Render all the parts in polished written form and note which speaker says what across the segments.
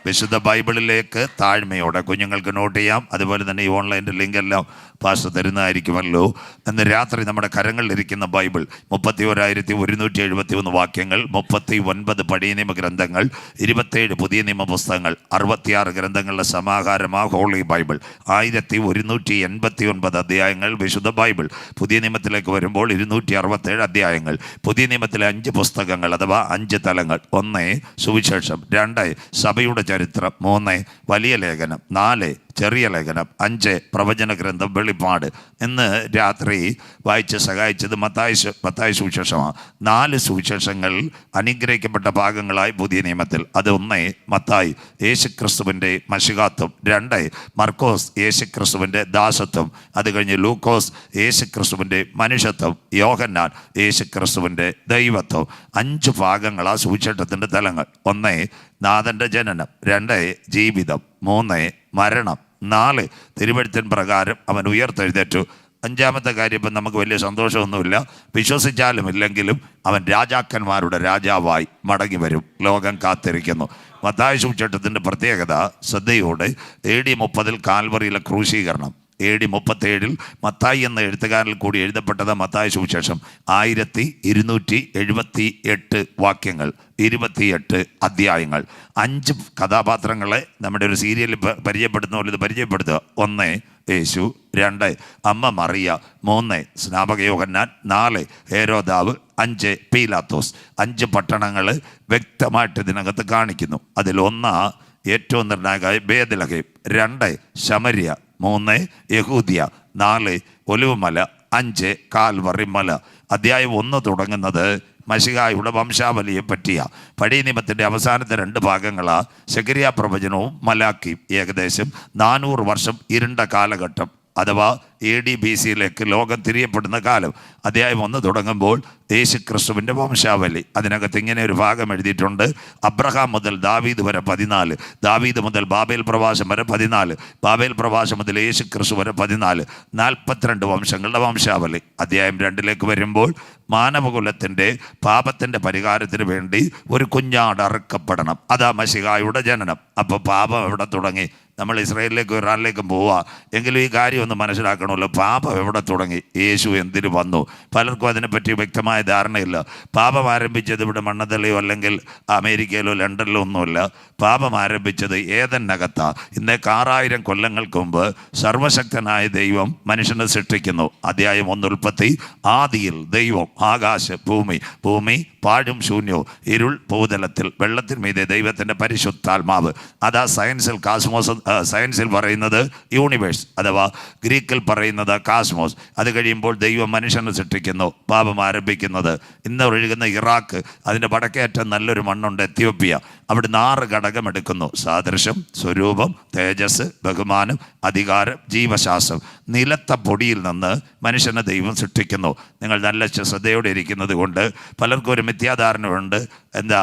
Speaker 1: വിശുദ്ധ ബൈബിളിലേക്ക് താഴ്മയോടെ കുഞ്ഞുങ്ങൾക്ക് നോട്ട് ചെയ്യാം. അതുപോലെ തന്നെ ഈ ഓൺലൈൻ്റെ ലിങ്ക് എല്ലാം പാസ്റ്റർ തരുന്നതായിരിക്കുമല്ലോ. ഇന്ന് രാത്രി നമ്മുടെ കരങ്ങളിലിരിക്കുന്ന ബൈബിൾ 31,171 വാക്യങ്ങൾ, 39 പഴയ നിയമ ഗ്രന്ഥങ്ങൾ, 27 പുതിയ നിയമ പുസ്തകങ്ങൾ, 66 ഗ്രന്ഥങ്ങളുടെ സമാഹാരമാ ഹോളി ബൈബിൾ. 1189 അധ്യായങ്ങൾ വിശുദ്ധ ബൈബിൾ. പുതിയ നിയമത്തിലേക്ക് വരുമ്പോൾ 267 അധ്യായങ്ങൾ. പുതിയ നിയമത്തിലെ 5 പുസ്തകങ്ങൾ അഥവാ 5 തലങ്ങൾ: 1 സുവിശേഷം, 2 സഭയുടെ ചരിത്രം, 3 വലിയ ലേഖനം, 4 ചെറിയ ലേഖനം, 5 പ്രവചന ഗ്രന്ഥം, വെളിപ്പാട്. ഇന്ന് രാത്രി വായിച്ച് സഹായിച്ചത് മത്തായി സുവിശേഷമാണ്. 4 സുവിശേഷങ്ങൾ അനുഗ്രഹിക്കപ്പെട്ട ഭാഗങ്ങളായി പുതിയ നിയമത്തിൽ. അത് 1 മത്തായി യേശുക്രിസ്തുവിൻ്റെ മശിഹാത്വം, 2 മർക്കോസ് യേശുക്രിസ്തുവിൻ്റെ ദാസത്വം, അത് കഴിഞ്ഞ് ലൂക്കോസ് യേശുക്രിസ്തുവിൻ്റെ മനുഷ്യത്വം, യോഹന്നാൻ യേശുക്രിസ്തുവിൻ്റെ ദൈവത്വം. 5 ഭാഗങ്ങളാണ് സുവിശേഷത്തിൻ്റെ തലങ്ങൾ. 1 നാഥൻ്റെ ജനനം, 2 ജീവിതം, 3 മരണം, 4 തിരുവെഴുത്തിൻ പ്രകാരം അവൻ ഉയർത്തെഴുന്നേറ്റു. 5-ാമത്തെ കാര്യം ഇപ്പം നമുക്ക് വലിയ സന്തോഷമൊന്നുമില്ല, വിശ്വസിച്ചാലും ഇല്ലെങ്കിലും അവൻ രാജാക്കന്മാരുടെ രാജാവായി മടങ്ങി വരും. ലോകം കാത്തിരിക്കുന്നു. മത്തായി സുവിശേഷത്തിൻ്റെ പ്രത്യേകത ശ്രദ്ധയോടെ AD 30 കാൽവറിയിലെ ക്രൂശീകരണം. AD 37 മത്തായി എന്ന എഴുത്തുകാരിൽ കൂടി എഴുതപ്പെട്ടത് മത്തായി സുവിശേഷം. 1278 വാക്യങ്ങൾ, 28 അധ്യായങ്ങൾ, 5 കഥാപാത്രങ്ങളെ നമ്മുടെ ഒരു സീരിയലിൽ പരിചയപ്പെടുന്ന പോലെ ഇത് പരിചയപ്പെടുത്തുക. 1 യേശു, 2 അമ്മ മറിയ, 3 സ്നാപക യോഹന്നാൻ, 4 ഹേരോദാവ്, 5 പീലാത്തോസ്. 5 പട്ടണങ്ങൾ വ്യക്തമായിട്ട് ഇതിനകത്ത് കാണിക്കുന്നു. അതിൽ 1 ഏറ്റവും നിർണായകമായ ബേത്ലഹേം, 2 ശമര്യ, 3 യഹൂദിയ, 4 ഒലിവുമല, 5 കാൽവറി മല. അധ്യായം 1 തുടങ്ങുന്നത് മശിഹായുടെ വംശാവലിയെ പറ്റിയ. പഴയ നിയമത്തിൻ്റെ അവസാനത്തെ 2 ഭാഗങ്ങളാണ് സെഖരിയ പ്രവചനവും മലാക്കിയും. ഏകദേശം 400 വർഷം ഇരുണ്ട കാലഘട്ടം അഥവാ AD BC ലോകം തിരിയപ്പെടുന്ന കാലം. അധ്യായം 1 തുടങ്ങുമ്പോൾ യേശുക്രിസ്തുവിൻ്റെ വംശാവലി. അതിനകത്ത് ഇങ്ങനെ ഒരു ഭാഗം എഴുതിയിട്ടുണ്ട്: അബ്രഹാം മുതൽ ദാവീദ് വരെ 14, ദാവീദ് മുതൽ ബാബേൽ പ്രവാസം വരെ 14, ബാബേൽ പ്രവാസം മുതൽ യേശുക്രിസ്തു വരെ 14, 42 വംശങ്ങളുടെ വംശാവലി. അധ്യായം 2 വരുമ്പോൾ മാനവകുലത്തിൻ്റെ പാപത്തിൻ്റെ പരിഹാരത്തിന് വേണ്ടി ഒരു കുഞ്ഞാട് അറുക്കപ്പെടണം. അതാ മശിഹായുടെ ജനനം. അപ്പോൾ പാപം എവിടെ തുടങ്ങി? നമ്മൾ ഇസ്രായേലിലേക്കും ഇറാനിലേക്കും പോവുക എങ്കിലും ഈ കാര്യം ഒന്ന് മനസ്സിലാക്കണമല്ലോ. പാപം എവിടെ തുടങ്ങി? യേശു എന്തിനു വന്നു? പലർക്കും അതിനെപ്പറ്റി വ്യക്തമായ ധാരണയില്ല. പാപം ആരംഭിച്ചത് ഇവിടെ മണ്ണതലയോ അല്ലെങ്കിൽ അമേരിക്കയിലോ ലണ്ടനിലോ ഒന്നുമില്ല. പാപം ആരംഭിച്ചത് ഏദനകത്താണ്. ഇന്നേക്ക് 6000 കൊല്ലങ്ങൾക്ക് മുമ്പ് സർവശക്തനായ ദൈവം മനുഷ്യനെ സൃഷ്ടിക്കുന്നു. അധ്യായം 1 ഉൽപ്പത്തി. ആദിയിൽ ദൈവം ആകാശ ഭൂമി പാഴും ശൂന്യവും, ഇരുൾ ഭൂതലത്തിൽ, വെള്ളത്തിന്മീതെ ദൈവത്തിൻ്റെ പരിശുദ്ധാത്മാവ്. അതാ സയൻസിൽ പറയുന്നത് യൂണിവേഴ്സ് അഥവാ ഗ്രീക്കിൽ പറയുന്നത് കാസ്മോസ്. അത് കഴിയുമ്പോൾ ദൈവം മനുഷ്യനെ സൃഷ്ടിക്കുന്നു. പാപം ആരംഭിക്കുന്നത് ഇന്ന് ഒഴുകുന്ന ഇറാഖ്, അതിൻ്റെ വടക്കേറ്റം നല്ലൊരു മണ്ണുണ്ട് എത്യോപ്യ. അവിടുന്ന് 6 ഘടകം എടുക്കുന്നു: സാദൃശ്യം, സ്വരൂപം, തേജസ്, ബഹുമാനം, അധികാരം, ജീവശാസ്ത്രം. നിലത്ത പൊടിയിൽ നിന്ന് മനുഷ്യനെ ദൈവം സൃഷ്ടിക്കുന്നു. നിങ്ങൾ നല്ല ശ്രദ്ധയോടെ ഇരിക്കുന്നത് കൊണ്ട് പലർക്കും ഒരു മിഥ്യാധാരണയുണ്ട്. എന്താ?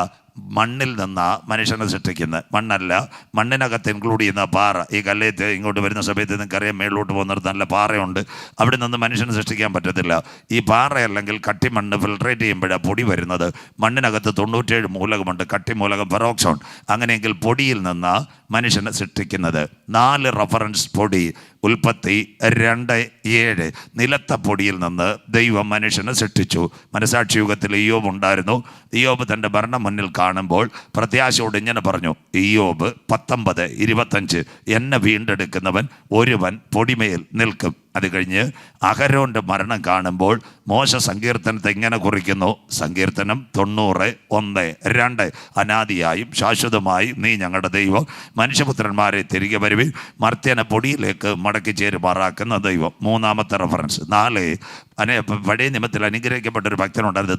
Speaker 1: മണ്ണിൽ നിന്നാണ് മനുഷ്യനെ സൃഷ്ടിക്കുന്നത്. മണ്ണല്ല, മണ്ണിനകത്ത് ഇൻക്ലൂഡ് ചെയ്യുന്ന പാറ. ഈ കല്ലേത്ത് ഇങ്ങോട്ട് വരുന്ന സമയത്ത് നിങ്ങൾക്കറിയാം, മേളിലോട്ട് പോകുന്നിടത്ത് നല്ല പാറയുണ്ട്. അവിടെ നിന്ന് മനുഷ്യനെ സൃഷ്ടിക്കാൻ പറ്റത്തില്ല. ഈ പാറ അല്ലെങ്കിൽ കട്ടിമണ്ണ് ഫിൽട്രേറ്റ് ചെയ്യുമ്പോഴാണ് പൊടി വരുന്നത്. മണ്ണിനകത്ത് 97 മൂലകമുണ്ട്, കട്ടിമൂലകം, പെറോക്സോൺ. അങ്ങനെയെങ്കിൽ പൊടിയിൽ നിന്നാണ് മനുഷ്യനെ സൃഷ്ടിക്കുന്നത്. 4 റഫറൻസ് പൊടി. ഉൽപ്പത്തി 2:7 നിലത്ത പൊടിയിൽ നിന്ന് ദൈവം മനുഷ്യനെ സൃഷ്ടിച്ചു. മനസാക്ഷി യുഗത്തിൽ ഇയ്യോബ് ഉണ്ടായിരുന്നു. ഇയ്യോബ് തൻ്റെ ഭരണം മുന്നിൽ കാണുമ്പോൾ പ്രത്യാശയോട് ഇങ്ങനെ പറഞ്ഞു: ഇയ്യോബ് 19:25 എന്നെ വീണ്ടെടുക്കുന്നവൻ ഒരുവൻ പൊടിമേൽ നിൽക്കും. അത് കഴിഞ്ഞ് അഹരോൻ്റെ മരണം കാണുമ്പോൾ മോശ സങ്കീർത്തനത്തെ ഇങ്ങനെ കുറിക്കുന്നു: സങ്കീർത്തനം 90:1-2 അനാദിയായും ശാശ്വതമായും നീ ഞങ്ങളുടെ ദൈവം, മനുഷ്യപുത്രന്മാരെ തിരികെ വരുവിൻ, മർത്യനെ പൊടിയിലേക്ക് മടക്കി ചേരുമാറാക്കുന്ന ദൈവം. 3-ാമത്തെ റഫറൻസ്. 4 പഴയ നിയമത്തിൽ അനുഗ്രഹിക്കപ്പെട്ടൊരു ഭക്തനുണ്ടായിരുന്നു,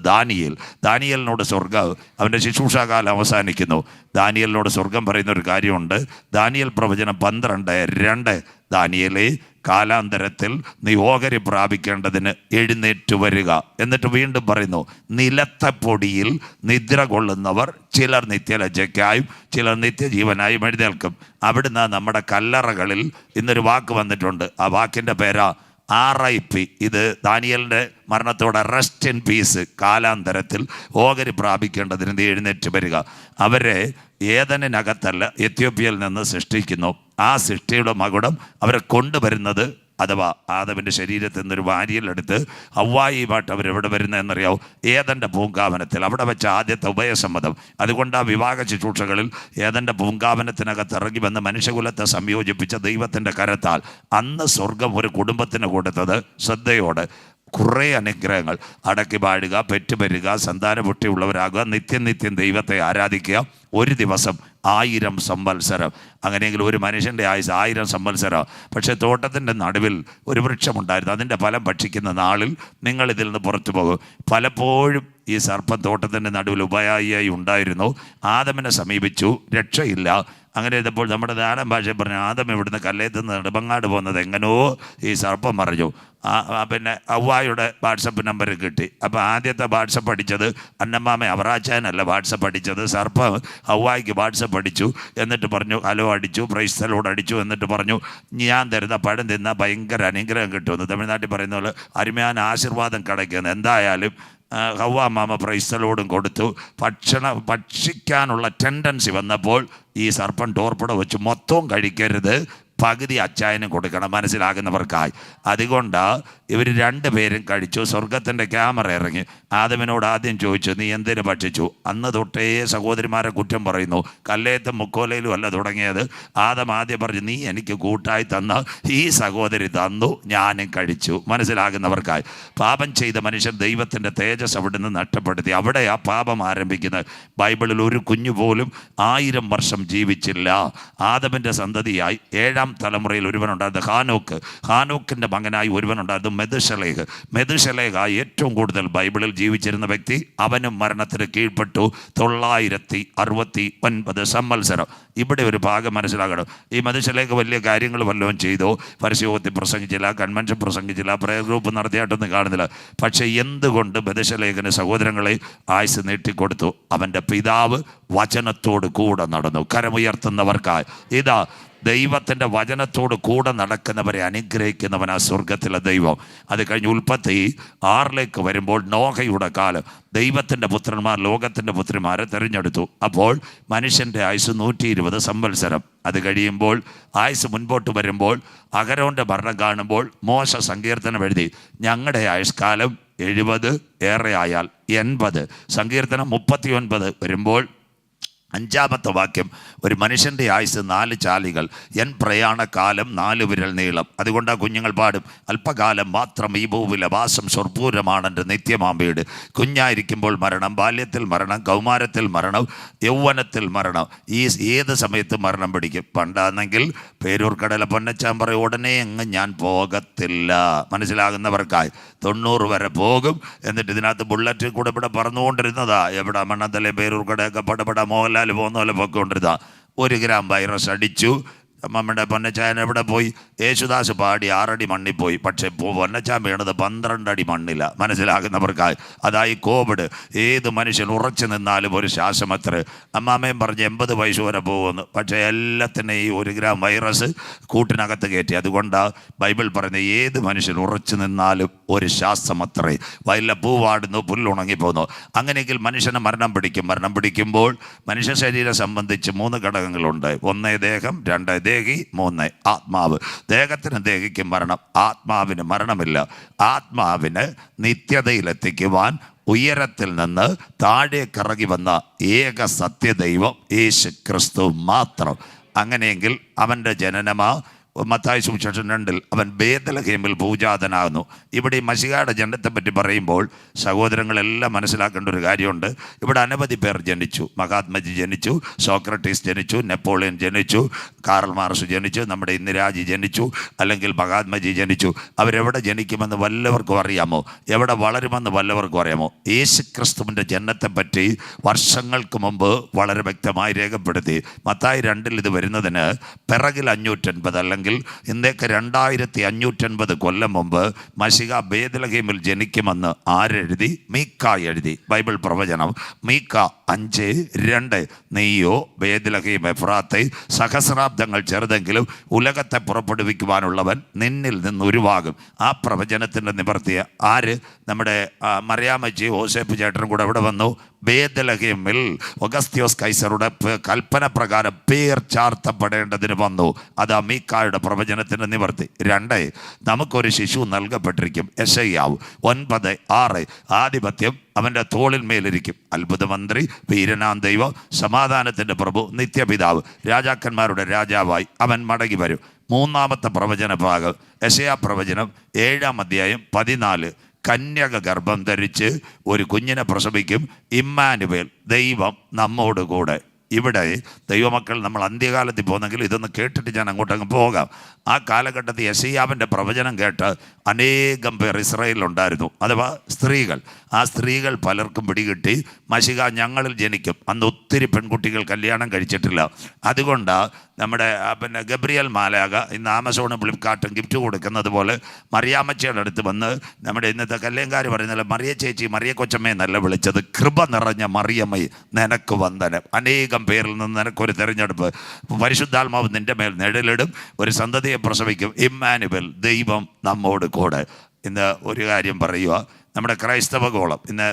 Speaker 1: ദാനിയേലിനോട് സ്വർഗ്ഗം, അവൻ്റെ ശുശ്രൂഷാകാലം അവസാനിക്കുന്നു. ദാനിയേലിനോട് സ്വർഗം പറയുന്ന ഒരു കാര്യമുണ്ട്. ദാനിയേൽ പ്രവചനം 12:2 ദാനിയേലേ, കാലാന്തരത്തിൽ നീ ഓഹരി പ്രാപിക്കേണ്ടതിന് എഴുന്നേറ്റ് വരിക. എന്നിട്ട് വീണ്ടും പറയുന്നു: നിലത്ത പൊടിയിൽ നിദ്ര കൊള്ളുന്നവർ ചിലർ നിത്യലജ്ജയ്ക്കായും ചിലർ നിത്യജീവനായും എഴുന്നേൽക്കും. അവിടുന്ന് നമ്മുടെ കല്ലറകളിൽ ഇന്നൊരു വാക്ക് വന്നിട്ടുണ്ട്. ആ വാക്കിൻ്റെ പേരാ RIP. ഇത് ദാനിയേലിൻ്റെ മരണത്തോടെ റെസ്റ്റ് ഇൻ പീസ്, കാലാന്തരത്തിൽ ഓഹരി പ്രാപിക്കേണ്ടതിന് നീ എഴുന്നേറ്റ് വരിക. അവരെ ഏദനിനകത്തല്ല എത്യോപ്യയിൽ നിന്ന് സൃഷ്ടിക്കുന്നു. ആ സൃഷ്ടിയുടെ മകുടം അവരെ കൊണ്ടുവരുന്നത്, അഥവാ ആദമിൻ്റെ ശരീരത്തിൽ നിന്നൊരു വാരിയലെടുത്ത് ഹവ്വായിയുമായിട്ട് അവരെവിടെ വരുന്നതെന്നറിയാവും? ഏദൻ്റെ പൂങ്കാവനത്തിൽ. അവിടെ വെച്ച ആദ്യത്തെ ഉഭയസമ്മതം. അതുകൊണ്ട് ആ വിവാഹ ശുശ്രൂഷകളിൽ ഏദൻ്റെ പൂങ്കാവനത്തിനകത്ത് ഇറങ്ങി വന്ന് മനുഷ്യകുലത്തെ സംയോജിപ്പിച്ച ദൈവത്തിൻ്റെ കരത്താൽ അന്ന് സ്വർഗം ഒരു കുടുംബത്തിന് കൊടുത്തത് ശ്രദ്ധയോടെ കുറേ അനുഗ്രഹങ്ങൾ. അടക്കി പാടുക, പെറ്റുപെരുക, സന്താനപുഷ്ടിയുള്ളവരാകുക, നിത്യം നിത്യം ദൈവത്തെ ആരാധിക്കുക, ഒരു ദിവസം 1000 സംവത്സരം. അങ്ങനെയെങ്കിൽ ഒരു മനുഷ്യൻ്റെ ആയുസ് 1000 സംവത്സരം. പക്ഷേ തോട്ടത്തിൻ്റെ നടുവിൽ ഒരു വൃക്ഷമുണ്ടായിരുന്നു. അതിൻ്റെ ഫലം ഭക്ഷിക്കുന്ന നാളിൽ നിങ്ങൾ ഇതിൽ നിന്ന് പുറത്തു പോകും. പലപ്പോഴും ഈ സർപ്പം തോട്ടത്തിൻ്റെ നടുവിൽ ഉപായിയായി ഉണ്ടായിരുന്നു. ആദമിനെ സമീപിച്ചു, രക്ഷയില്ല. അങ്ങനെ ചെയ്തപ്പോൾ നമ്മുടെ നാടൻ ഭാഷയിൽ പറഞ്ഞു, ആദം ഇവിടുന്ന് കല്ലേത്തുനിന്ന് നെടുമങ്ങാട് പോകുന്നത് എങ്ങനെയോ ഈ സർപ്പം പറഞ്ഞു. പിന്നെ ഹവ്വായുടെ വാട്സപ്പ് നമ്പർ കിട്ടി. അപ്പോൾ ആദ്യത്തെ വാട്സപ്പ് അടിച്ചത് അന്നമ്മാമ അവറാച്ചാനല്ല വാട്സപ്പ് അടിച്ചത്, സർപ്പം ഹവ്വായ്ക്ക് വാട്സപ്പ് അടിച്ചു. എന്നിട്ട് പറഞ്ഞു ഹലോ അടിച്ചു, പ്രൈസ് ദി ലോർഡ് അടിച്ചു. എന്നിട്ട് പറഞ്ഞു ഞാൻ തരുന്ന പഴം തിന്നാൽ ഭയങ്കര അനുഗ്രഹം കിട്ടുമെന്ന്. തമിഴ്നാട്ടിൽ പറയുന്ന പോലെ അരുമയാൻ ആശീർവാദം കിടക്കുന്നത്. എന്തായാലും ഹവ്വാ മാമ പ്രൈസ് ദി ലോർഡും കൊടുത്തു. ഭക്ഷിക്കാനുള്ള ടെൻഡൻസി വന്നപ്പോൾ ഈ സർപ്പം ടോർപ്പിട വെച്ച് മൊത്തവും കഴിക്കരുത്, പകുതി അച്ചായനും കൊടുക്കണം, മനസ്സിലാകുന്നവർക്കായി. അതുകൊണ്ട് ഇവർ രണ്ടുപേരും കഴിച്ചു. സ്വർഗത്തിൻ്റെ ക്യാമറ ഇറങ്ങി. ആദമിനോട് ആദ്യം ചോദിച്ചു, നീ എന്തിനു ഭക്ഷിച്ചു? അന്ന് തൊട്ടേ സഹോദരിമാരെ കുറ്റം പറയുന്നു. കല്ലേത്തും മുക്കോലയിലും അല്ല തുടങ്ങിയത്. ആദം ആദ്യം പറഞ്ഞു, നീ എനിക്ക് കൂട്ടായി തന്ന ഈ സഹോദരി തന്നു, ഞാനും കഴിച്ചു, മനസ്സിലാകുന്നവർക്കായി. പാപം ചെയ്ത മനുഷ്യൻ ദൈവത്തിൻ്റെ തേജസ് അവിടെ നിന്ന് നഷ്ടപ്പെടുത്തി. അവിടെ ആ പാപം ആരംഭിക്കുന്നത്. ബൈബിളിൽ ഒരു കുഞ്ഞു പോലും 1000 വർഷം ജീവിച്ചില്ല. ആദമിൻ്റെ സന്തതിയായി 7ാം തലമുറയിൽ ഒരുവനുണ്ടായിരുന്നു ഹാനോക്ക്. ഹാനോക്കിൻ്റെ മകനായി ഒരുവനുണ്ടായിരുന്നു മെതുശലേഹ്. മെതുശലേഹ് ഏറ്റവും കൂടുതൽ ബൈബിളിൽ ജീവിച്ചിരുന്ന വ്യക്തി. അവനും മരണത്തിന് കീഴ്പ്പെട്ടു 969 സംവത്സരം. ഇവിടെ ഒരു ഭാഗം മനസ്സിലാക്കണം. ഈ മെതുശലേഹ് വലിയ കാര്യങ്ങൾ വല്ലതും ചെയ്തോ? പരസ്യത്തിൽ പ്രസംഗിച്ചില്ല, കൺവെൻഷൻ പ്രസംഗിച്ചില്ല, പ്രയർ ഗ്രൂപ്പ് നടത്തിയായിട്ടൊന്നും കാണുന്നില്ല. പക്ഷേ എന്തുകൊണ്ട് മെതുശലേഹിന് സഹോദരങ്ങളെ ആയുസ് നീട്ടിക്കൊടുത്തു? അവൻ്റെ പിതാവ് വചനത്തോട് കൂടെ നടന്നു. കരമുയർത്തുന്നവർക്കായി ഇതാ ദൈവത്തിൻ്റെ വചനത്തോട് കൂടെ നടക്കുന്നവരെ അനുഗ്രഹിക്കുന്നവനാ സ്വർഗത്തിലെ ദൈവം. അത് കഴിഞ്ഞ് ഉൽപ്പത്തി 6 വരുമ്പോൾ നോഹയുടെ കാലം. ദൈവത്തിൻ്റെ പുത്രന്മാർ ലോകത്തിൻ്റെ പുത്രിമാരെ തിരഞ്ഞെടുത്തു. അപ്പോൾ മനുഷ്യൻ്റെ ആയുസ് 120 സംവത്സരം. അത് കഴിയുമ്പോൾ ആയുസ് മുൻപോട്ട് വരുമ്പോൾ അഹരോൻ്റെ മരണം കാണുമ്പോൾ മോശ സങ്കീർത്തനം എഴുതി, ഞങ്ങളുടെ ആയുഷ്കാലം 70, ഏറെ ആയാൽ 80. സങ്കീർത്തനം 39 വരുമ്പോൾ 5ാമത്തെ വാക്യം, ഒരു മനുഷ്യൻ്റെ ആയുസ് 4 ചാലുകൾ, എൻ പ്രയാണകാലം 4 വിരൽ നീളം. അതുകൊണ്ട് ആ കുഞ്ഞുങ്ങൾ പാടും, അല്പകാലം മാത്രം ഈ ഭൂവിലെ വാസം സ്വർപ്പൂരമാണെൻ്റെ നിത്യമാം വീട്. കുഞ്ഞായിരിക്കുമ്പോൾ മരണം, ബാല്യത്തിൽ മരണം, കൗമാരത്തിൽ മരണം, യൗവനത്തിൽ മരണം. ഈ ഏത് സമയത്ത് മരണം പിടിക്കും. പണ്ടാണെങ്കിൽ പേരൂർ കടല പൊന്നച്ചാൻ പറയും, ഉടനെ അങ്ങ് ഞാൻ പോകത്തില്ല, മനസ്സിലാകുന്നവർക്കായി. 90 വരെ പോകും. എന്നിട്ട് ഇതിനകത്ത് ബുള്ളറ്റ് കൂടെ ഇവിടെ പറന്നുകൊണ്ടിരുന്നതാ. എവിടെ മണ്ണത്തലെ പേരൂർ കടയൊക്കെ പടപട മോഹൻലാൽ പോകുന്ന പോലെ പൊക്കൊണ്ടിരുന്നതാ. 1 ഗ്രാം വൈറസ് അടിച്ചു. നമ്മുടെ പൊന്നച്ചായൻ എവിടെ പോയി? യേശുദാസ് പാടി 6 അടി മണ്ണിൽ പോയി. പക്ഷേ പൊന്നച്ചാൻ വീണത് 12 അടി മണ്ണില്ല, മനസ്സിലാകുന്നവർക്കായി. അതായി കോവിഡ്. ഏത് മനുഷ്യൻ ഉറച്ചു നിന്നാലും ഒരു ശ്വാസമത്ര. അമ്മാമ്മയും പറഞ്ഞ് 80 വയസ്സ് വരെ പോകുമെന്ന്. പക്ഷേ എല്ലാത്തിനെയും ഈ 1 ഗ്രാം വൈറസ് കൂട്ടിനകത്ത് കയറ്റി. അതുകൊണ്ടാണ് ബൈബിൾ പറയുന്നത്, ഏത് മനുഷ്യൻ ഉറച്ചു നിന്നാലും ഒരു ശ്വാസമത്രേ. വയലിലെ പൂവാടുന്നു, പുല്ലുണങ്ങിപ്പോകുന്നു. അങ്ങനെയെങ്കിൽ മനുഷ്യന് മരണം പിടിക്കും. മരണം പിടിക്കുമ്പോൾ മനുഷ്യ ശരീരം സംബന്ധിച്ച് 3 ഘടകങ്ങളുണ്ട്. 1 ദേഹം, 2 ദേഹി, 3 ആത്മാവ്. ദേഹത്തിന് ദേഹിക്കും മരണം, ആത്മാവിന് മരണമില്ല. ആത്മാവിന് നിത്യതയിലെത്തിക്കുവാൻ ഉയരത്തിൽ നിന്ന് താഴേക്കിറങ്ങി വന്ന ഏക സത്യദൈവം യേശു ക്രിസ്തു മാത്രം. അങ്ങനെയെങ്കിൽ അവൻ്റെ ജനനമാ മത്തായി സുവിശേഷം 2 അവൻ ബേത്ലഹേമിൽ പൂജാതനാകുന്നു. ഇവിടെ ഈ മശിഹയുടെ ജനനത്തെപ്പറ്റി പറയുമ്പോൾ സഹോദരങ്ങളെല്ലാം മനസ്സിലാക്കേണ്ട ഒരു കാര്യമുണ്ട്. ഇവിടെ അനവധി പേർ ജനിച്ചു. മഹാത്മജി ജനിച്ചു, സോക്രട്ടീസ് ജനിച്ചു, നെപ്പോളിയൻ ജനിച്ചു, കാറൽ മാർക്സ് ജനിച്ചു, നമ്മുടെ ഇന്ദിരാജി ജനിച്ചു, അല്ലെങ്കിൽ മഹാത്മജി ജനിച്ചു. അവരെവിടെ ജനിക്കുമെന്ന് വല്ലവർക്കും അറിയാമോ? എവിടെ വളരുമെന്ന് വല്ലവർക്കും അറിയാമോ? യേശു ക്രിസ്തുവിൻ്റെ ജനനത്തെപ്പറ്റി വർഷങ്ങൾക്ക് മുമ്പ് വളരെ വ്യക്തമായി രേഖപ്പെടുത്തി. മത്തായി 2 ഇത് വരുന്നതിന് പിറകിൽ 550 അല്ലെങ്കിൽ അങ്ങനെയെങ്കിൽ ഇന്നേക്ക് 2550 കൊല്ലം മുമ്പ് മശിഹ ബേത്ലഹേമിൽ ജനിക്കുമെന്ന് ആരെഴുതി? മീക്ക എഴുതി. ബൈബിൾ പ്രവചനം മീക്ക 5:2. നീയോ ബേത്ലഹേം എഫ്രാത്തെ, സഹസ്രാബ്ദങ്ങൾ ചെറുതെങ്കിലും ഉലകത്തെ പുറപ്പെടുവിക്കുവാനുള്ളവൻ നിന്നിൽ നിന്ന് ഉരുവാകും. ആ പ്രവചനത്തിൻ്റെ നിവർത്തിയ ആര്? നമ്മുടെ മറിയാമ്മച്ചി യോസേപ്പ് ചേട്ടനും കൂടെ ഇവിടെ വന്നു. ബേത്ലഹേമിൽ ഒഗസ്ത്യോസ് കൈസറുടെ കൽപ്പന പ്രകാരം പേർ ചാർത്തപ്പെടേണ്ടതിന് വന്നു. അത് മീക്കായുടെ പ്രവചനത്തിൻ്റെ നിവർത്തി. 2, നമുക്കൊരു ശിശു നൽകപ്പെട്ടിരിക്കും. യെശയ്യാവ് 9:6. ആധിപത്യം അവൻ്റെ തോളിന്മേലിരിക്കും. അത്ഭുതമന്ത്രി, വീരനാം ദൈവം, സമാധാനത്തിൻ്റെ പ്രഭു, നിത്യപിതാവ്, രാജാക്കന്മാരുടെ രാജാവായി അവൻ മടങ്ങി വരും. 3-ാമത്തെ പ്രവചന ഭാഗം യെശയ്യാ പ്രവചനം 7:14. കന്യക ഗർഭം ധരിച്ച് ഒരു കുഞ്ഞിനെ പ്രസവിക്കും. ഇമ്മാനുവേൽ, ദൈവം നമ്മോട് കൂടെ. ഇവിടെ ദൈവമക്കൾ നമ്മൾ അന്ത്യകാലത്തിൽ പോകുന്നെങ്കിൽ ഇതൊന്ന് കേട്ടിട്ട് ഞാൻ അങ്ങോട്ടങ്ങ് പോകാം. ആ കാലഘട്ടത്തിൽ യെശയ്യാവിൻ്റെ പ്രവചനം കേട്ട് അനേകം പേർ ഇസ്രായേലിലുണ്ടായിരുന്നു, അഥവാ സ്ത്രീകൾ. ആ സ്ത്രീകൾ പലർക്കും പിടികിട്ടി മശിഹ ഞങ്ങളിൽ ജനിക്കും. അന്ന് ഒത്തിരി പെൺകുട്ടികൾ കല്യാണം കഴിച്ചിട്ടില്ല. അതുകൊണ്ട് നമ്മുടെ ഗബ്രിയേൽ മാലാഖ ഇന്ന് ആമസോണും ഫ്ലിപ്കാർട്ടും ഗിഫ്റ്റ് കൊടുക്കുന്നത് പോലെ മറിയാമ്മച്ചിയുടെ അടുത്ത് വന്ന് നമ്മുടെ ഇന്നത്തെ കല്യാൺകാർ പറയുന്നില്ല, മറിയ ചേച്ചി, മറിയ കൊച്ചമ്മയെ നല്ല വിളിച്ചത്, കൃപ നിറഞ്ഞ മറിയമ്മ നിനക്ക് വന്ദനം. അനേകം പേരിൽ നിന്ന് നിനക്കൊരു തിരഞ്ഞെടുപ്പ്. പരിശുദ്ധാത്മാവ് നിൻ്റെ മേൽ നിഴലിടും, ഒരു സന്തതിയെ പ്രസവിക്കും. ഇമ്മാനുവേൽ, ദൈവം നമ്മോട് കൂടെ. ഇന്ന് ഒരു കാര്യം പറയുക, നമ്മുടെ ക്രൈസ്തവ ഗോളം ഇന്ന്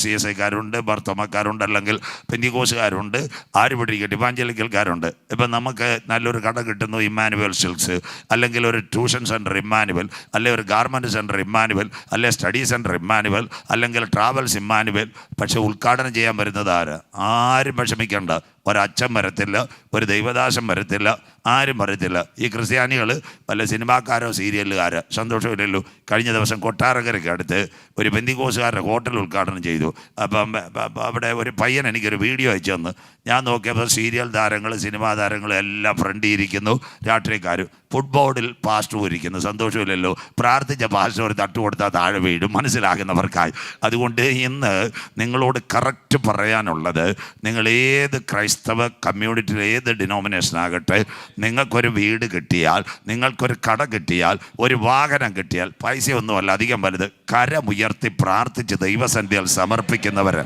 Speaker 1: CSIക്കാരുണ്ട്, ബർത്തോമക്കാരുണ്ട്, അല്ലെങ്കിൽ പെന്തിക്കോസുകാരുണ്ട്, ആര് പിടിക്കട്ടെ, ഇവാഞ്ചലിക്കൽക്കാരുണ്ട്. ഇപ്പം നമുക്ക് നല്ലൊരു കട കിട്ടുന്നു ഇമ്മാനുവൽ സിൽക്സ്, അല്ലെങ്കിൽ ഒരു ട്യൂഷൻ സെൻറ്റർ ഇമ്മാനുവൽ, അല്ലെങ്കിൽ ഒരു ഗാർമെൻറ്റ് സെൻറ്റർ ഇമ്മാനുവൽ, അല്ലെങ്കിൽ സ്റ്റഡി സെൻറ്റർ ഇമ്മാനുവൽ, അല്ലെങ്കിൽ ട്രാവൽസ് ഇമ്മാനുവൽ. പക്ഷെ ഉദ്ഘാടനം ചെയ്യാൻ വരുന്നത് ആരും വിഷമിക്കേണ്ട. ഒരച്ഛൻ വരത്തില്ല, ഒരു ദൈവദാസൻ വരത്തില്ല, ആരും വരത്തില്ല. ഈ ക്രിസ്ത്യാനികൾ വല്ല സിനിമാക്കാരോ സീരിയലുകാരോ സന്തോഷമില്ലല്ലോ. കഴിഞ്ഞ ദിവസം കൊട്ടാരക്കരയ്ക്ക് അടുത്ത് ഒരു പെന്തിക്കോസുകാരുടെ ഹോട്ടൽ ഉദ്ഘാടനം ചെയ്തു. അപ്പം അവിടെ ഒരു പയ്യൻ എനിക്കൊരു വീഡിയോ അയച്ചു തന്നു. ഞാൻ നോക്കിയപ്പോൾ സീരിയൽ താരങ്ങൾ, സിനിമാ താരങ്ങൾ എല്ലാം ഫ്രണ്ടിൽ ഇരിക്കുന്നു, രാഷ്ട്രീയക്കാർ. ഫുട്ബോളിൽ പാസ്റ്റർ ഇരിക്കുന്നു, സന്തോഷമില്ലല്ലോ. പ്രാർത്ഥിച്ച പാസ്റ്റർ ഒരു തട്ട് കൊടുത്താൽ താഴെ വീഴും, മനസ്സിലാകുന്നവർക്കായി. അതുകൊണ്ട് ഇന്ന് നിങ്ങളോട് കറക്റ്റ് പറയാനുള്ളത്, നിങ്ങൾ ഏത് ക്രൈസ്തവ കമ്മ്യൂണിറ്റിയിൽ, ഏത് ഡിനോമിനേഷൻ ആകട്ടെ, നിങ്ങൾക്കൊരു വീട് കിട്ടിയാൽ, നിങ്ങൾക്കൊരു കട കിട്ടിയാൽ, ഒരു വാഹനം കിട്ടിയാൽ, പൈസയൊന്നുമല്ല അധികം വലുത്, കരമുയർത്തി പ്രാർത്ഥിച്ച് ദൈവസന്നിധിയിൽ സമർപ്പിക്കുന്നവർ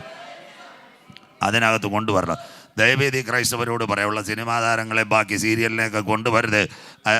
Speaker 1: അതിനകത്ത് കൊണ്ടുവരണം. ദയവേദി ക്രൈസ്തവരോട് പറയാനുള്ള സിനിമാ താരങ്ങളെ ബാക്കി സീരിയലിനെയൊക്കെ കൊണ്ടുവരുത്.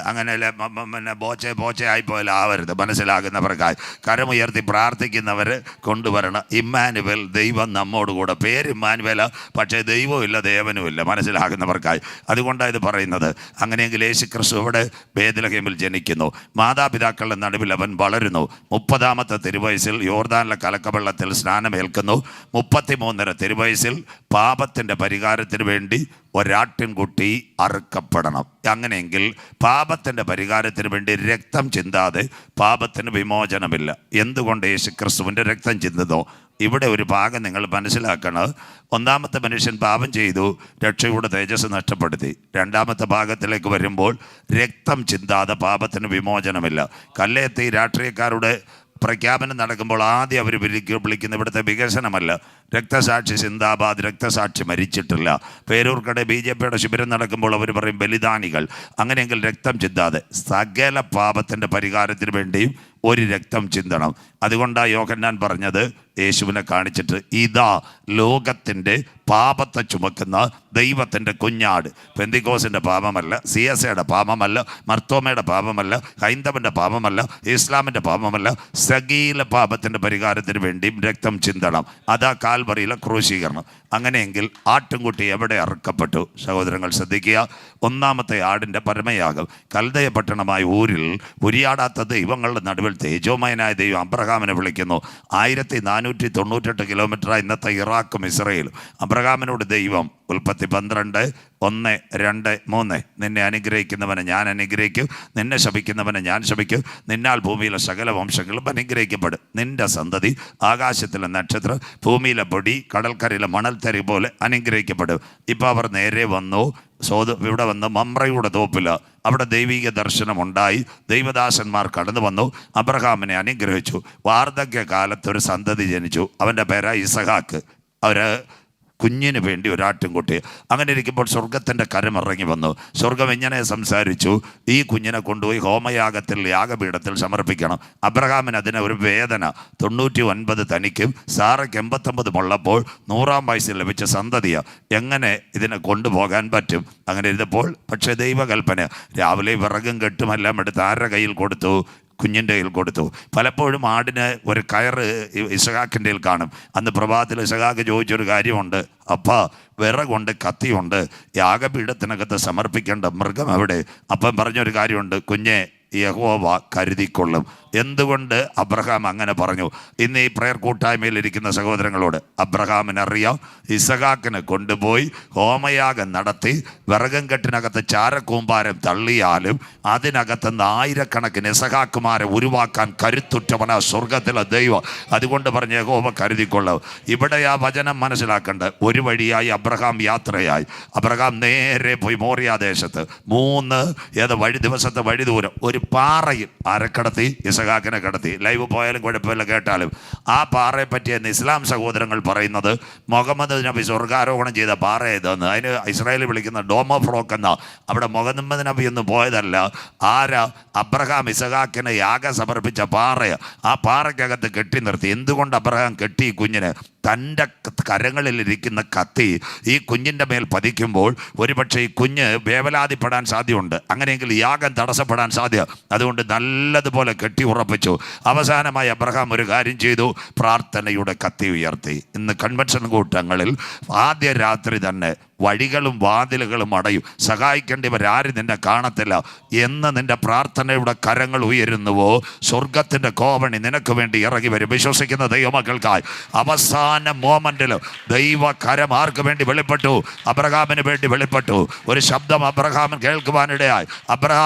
Speaker 1: അങ്ങനെയല്ല പോച്ച ആയിപ്പോയാലും ആവരുത്, മനസ്സിലാകുന്നവർക്കായി. കരമുയർത്തി പ്രാർത്ഥിക്കുന്നവർ കൊണ്ടുവരണം. ഇമ്മാനുവേൽ, ദൈവം നമ്മോട് കൂടെ. പേര് ഇമ്മാനുവേല, പക്ഷേ ദൈവമില്ല, ദേവനുമില്ല, മനസ്സിലാകുന്നവർക്കായി. അതുകൊണ്ടാണ് ഇത് പറയുന്നത്. അങ്ങനെയെങ്കിൽ യേശു ക്രിസ്തു ഇവിടെ ബേത്ലഹേമിൽ ജനിക്കുന്നു. മാതാപിതാക്കളുടെ നടുവിൽ അവൻ വളരുന്നു. 30-ാമത്തെ തിരുവയസ്സിൽ യോർദാനിലെ കലക്കവെള്ളത്തിൽ സ്നാനമേൽക്കുന്നു. 33 തിരുവയസ്സിൽ പാപത്തിൻ്റെ പരിഹാരത്തിന് വേണ്ടി ഒരാട്ടിൻകുട്ടി അറുക്കപ്പെടണം. അങ്ങനെയെങ്കിൽ പാപത്തിൻ്റെ പരിഹാരത്തിന് വേണ്ടി രക്തം ചിന്താതെ പാപത്തിന് വിമോചനമില്ല. എന്തുകൊണ്ട് യേശു ക്രിസ്തുവിൻ്റെ രക്തം ചിന്തുന്നു? ഇവിടെ ഒരു ഭാഗം നിങ്ങൾ മനസ്സിലാക്കണം. 1-ാമത്തെ മനുഷ്യൻ പാപം ചെയ്തു, രക്ഷയുടെ തേജസ് നഷ്ടപ്പെടുത്തി. 2-ാമത്തെ ഭാഗത്തിലേക്ക് വരുമ്പോൾ രക്തം ചിന്താതെ പാപത്തിന് വിമോചനമില്ല. കല്ലേത്തി രാഷ്ട്രീയക്കാരുടെ പ്രഖ്യാപനം നടക്കുമ്പോൾ ആദ്യം അവർ വിളിക്കുന്ന ഇവിടുത്തെ വികസനമല്ല, രക്തസാക്ഷി സിന്ദാബാദ്, രക്തസാക്ഷി മരിച്ചിട്ടില്ല. പേരൂർക്കടെ BJPയുടെ ശിബിരം നടക്കുമ്പോൾ അവർ പറയും ബലിദാനികൾ. അങ്ങനെയെങ്കിൽ രക്തം ചിന്താതെ സകല പാപത്തിൻ്റെ പരിഹാരത്തിന് വേണ്ടിയും ഒരു രക്തം ചിന്തണം. അതുകൊണ്ടാണ് യോഹന്നാൻ പറഞ്ഞത്, യേശുവിനെ കാണിച്ചിട്ട്, ഇതാ ലോകത്തിൻ്റെ പാപത്തെ ചുമക്കുന്ന ദൈവത്തിൻ്റെ കുഞ്ഞാട്. പെന്തിക്കോസിൻ്റെ പാപമല്ല, CSIയുടെ പാപമല്ല, മർത്തോമയുടെ പാപമല്ല, ഹൈന്ദവൻ്റെ പാപമല്ല, ഇസ്ലാമിൻ്റെ പാപമല്ല, സകല പാപത്തിൻ്റെ പരിഹാരത്തിന് വേണ്ടിയും രക്തം ചിന്തണം. അതാ കാൽവറിയിലെ ക്രൂശീകരണം. അങ്ങനെയെങ്കിൽ ആട്ടുംകുട്ടി എവിടെ അറുക്കപ്പെട്ടു? സഹോദരങ്ങൾ ശ്രദ്ധിക്കുക. 1-ാമത്തെ ആടിൻ്റെ പരമയാഗം കൽദയ പട്ടണമായ ഊരിൽ ഉരിയാടാത്ത ദൈവങ്ങളുടെ നടുവിൽ തേജോമയനായ ദൈവം അബ്രഹാമിനെ വിളിക്കുന്നു. 1498 കിലോമീറ്ററാണ് ഇന്നത്തെ ഇറാഖും ഇസ്രയേലും. അബ്രഹാമിനോട് ദൈവം ഉൽപ്പത്തി 12, 1, 2, 3 നിന്നെ അനുഗ്രഹിക്കുന്നവനെ ഞാൻ അനുഗ്രഹിക്കും, നിന്നെ ശപിക്കുന്നവനെ ഞാൻ ശപിക്കും, നിന്നാൽ ഭൂമിയിലെ സകല വംശങ്ങളും അനുഗ്രഹിക്കപ്പെടും. നിന്റെ സന്തതി ആകാശത്തിലെ നക്ഷത്രം, ഭൂമിയിലെ പൊടി, കടൽക്കരയിലെ മണൽത്തരി പോലെ അനുഗ്രഹിക്കപ്പെടും. ഇപ്പോൾ അവർ നേരെ വന്നു ഇവിടെ വന്ന് മമ്രയുടെ തോപ്പിൽ അവിടെ ദൈവിക ദർശനമുണ്ടായി. ദൈവദാസന്മാർ കടന്നു വന്നു, അബ്രഹാമിനെ അനുഗ്രഹിച്ചു. വാർദ്ധക്യകാലത്ത് ഒരു സന്തതി ജനിച്ചു. അവൻ്റെ പേരാ ഇസഹാക്ക്. അവർ കുഞ്ഞിന് വേണ്ടി ഒരാട്ടിൻകുട്ടി. അങ്ങനെ ഇരിക്കുമ്പോൾ സ്വർഗത്തിൻ്റെ കരമിറങ്ങി വന്നു. സ്വർഗം ഇങ്ങനെ സംസാരിച്ചു, ഈ കുഞ്ഞിനെ കൊണ്ടുപോയി ഹോമയാഗത്തിൽ യാഗപീഠത്തിൽ സമർപ്പിക്കണം. അബ്രഹാമിന് അതിന് ഒരു വേദന. 99 തനിക്കും സാറയ്ക്ക് 89 ഉള്ളപ്പോൾ 100-ാം വയസ്സിൽ ലഭിച്ച സന്തതിയാണ്, എങ്ങനെ ഇതിനെ കൊണ്ടുപോകാൻ പറ്റും? അങ്ങനെ ഇരുന്നപ്പോൾ പക്ഷേ ദൈവകൽപ്പന, രാവിലെ വിറകും കെട്ടുമെല്ലാം എടുത്ത് ആരുടെ കയ്യിൽ കൊടുത്തു? കുഞ്ഞിൻ്റെ കയ്യിൽ കൊടുത്തു. പലപ്പോഴും ആടിന് ഒരു കയറ് ഇസഹാക്കിൻ്റെ കയ്യിൽ കാണും. അന്ന് പ്രഭാതത്തിൽ ഇസഹാക്ക് ചോദിച്ചൊരു കാര്യമുണ്ട്, അപ്പാ വിറകുണ്ട്, കത്തിയുണ്ട്, യാഗപീഠത്തിനകത്ത് സമർപ്പിക്കേണ്ട മൃഗം എവിടെ? അപ്പം പറഞ്ഞൊരു കാര്യമുണ്ട്, കുഞ്ഞെ യഹോവ കരുതിക്കൊള്ളും. എന്തുകൊണ്ട് അബ്രഹാം അങ്ങനെ പറഞ്ഞു? ഇന്ന് ഈ പ്രയർ കൂട്ടായ്മയിൽ ഇരിക്കുന്ന സഹോദരങ്ങളോട്, അബ്രഹാമിനറിയാം ഇസഹാക്കിനെ കൊണ്ടുപോയി ഹോമയാഗം നടത്തി വിറകം കെട്ടിനകത്ത് ചാരക്കൂമ്പാരം തള്ളിയാലും അതിനകത്ത് 1000-കണക്കിന് ഇസഹാക്കുമാരെ ഉരുവാക്കാൻ കരുത്തുറ്റവനാ സ്വർഗത്തിലെ ദൈവം. അതുകൊണ്ട് പറഞ്ഞ യഹോവ കരുതിക്കൊള്ളും. ഇവിടെ ആ വചനം മനസ്സിലാക്കേണ്ടത്, ഒരു വഴിയായി അബ്രഹാം യാത്രയായി. അബ്രഹാം നേരെ പോയി മോറിയ ദേശത്ത് 3 ദിവസത്തെ വഴി ദൂരം ഒരു പാറയിൽ ആരക്കടത്തി? ഇസഹാക്കിനെ കടത്തി. ലൈവ് പോയാലും കുഴപ്പമില്ല, കേട്ടാലും. ആ പാറയെ പറ്റിയെന്ന് ഇസ്ലാം സഹോദരങ്ങൾ പറയുന്നത് മുഹമ്മദ് നബി സ്വർഗാരോഹണം ചെയ്ത പാറ ഏതെന്ന്. അതിന് ഇസ്രായേലിൽ വിളിക്കുന്ന ഡോമോ ഫ്രോക്ക് എന്ന. അവിടെ മുഹമ്മദ് നബി ഒന്നും പോയതല്ല. ആരാ? അബ്രഹാം ഇസഹാക്കിന് യാഗം സമർപ്പിച്ച പാറയാണ്. ആ പാറയ്ക്കകത്ത് കെട്ടി നിർത്തി. എന്തുകൊണ്ട് അബ്രഹാം കെട്ടി? കുഞ്ഞിന് തൻ്റെ കരങ്ങളിലിരിക്കുന്ന കത്തി ഈ കുഞ്ഞിൻ്റെ മേൽ പതിക്കുമ്പോൾ ഒരുപക്ഷെ ഈ കുഞ്ഞ് വേവലാതിപ്പെടാൻ സാധ്യതയുണ്ട്. അങ്ങനെയെങ്കിൽ യാഗം തടസ്സപ്പെടാൻ സാധ്യത. അതുകൊണ്ട് നല്ലതുപോലെ കെട്ടി ഉറപ്പിച്ചു. അവസാനമായി അബ്രഹാം ഒരു കാര്യം ചെയ്തു, പ്രാർത്ഥനയുടെ കത്തി ഉയർത്തി. ഇന്ന് കൺവെൻഷൻ കൂട്ടങ്ങളിൽ ആദ്യ രാത്രി തന്നെ വഴികളും വാതിലുകളും അടയും. സഹായിക്കേണ്ടവരാരും നിന്നെ കാണത്തില്ല. എന്ന് നിന്റെ പ്രാർത്ഥനയുടെ കരങ്ങൾ ഉയരുന്നുവോ, സ്വർഗത്തിൻ്റെ കോവണി നിനക്ക് വേണ്ടി ഇറങ്ങി വരും. വിശ്വസിക്കുന്ന ദൈവമക്കൾക്കായി അവസാന മോമെന്റിൽ ദൈവകരം ആർക്ക് വേണ്ടി വെളിപ്പെട്ടു? അബ്രഹാമിന് വേണ്ടി വെളിപ്പെട്ടു. ഒരു ശബ്ദം അബ്രഹാമിന് കേൾക്കുവാനിടയായി,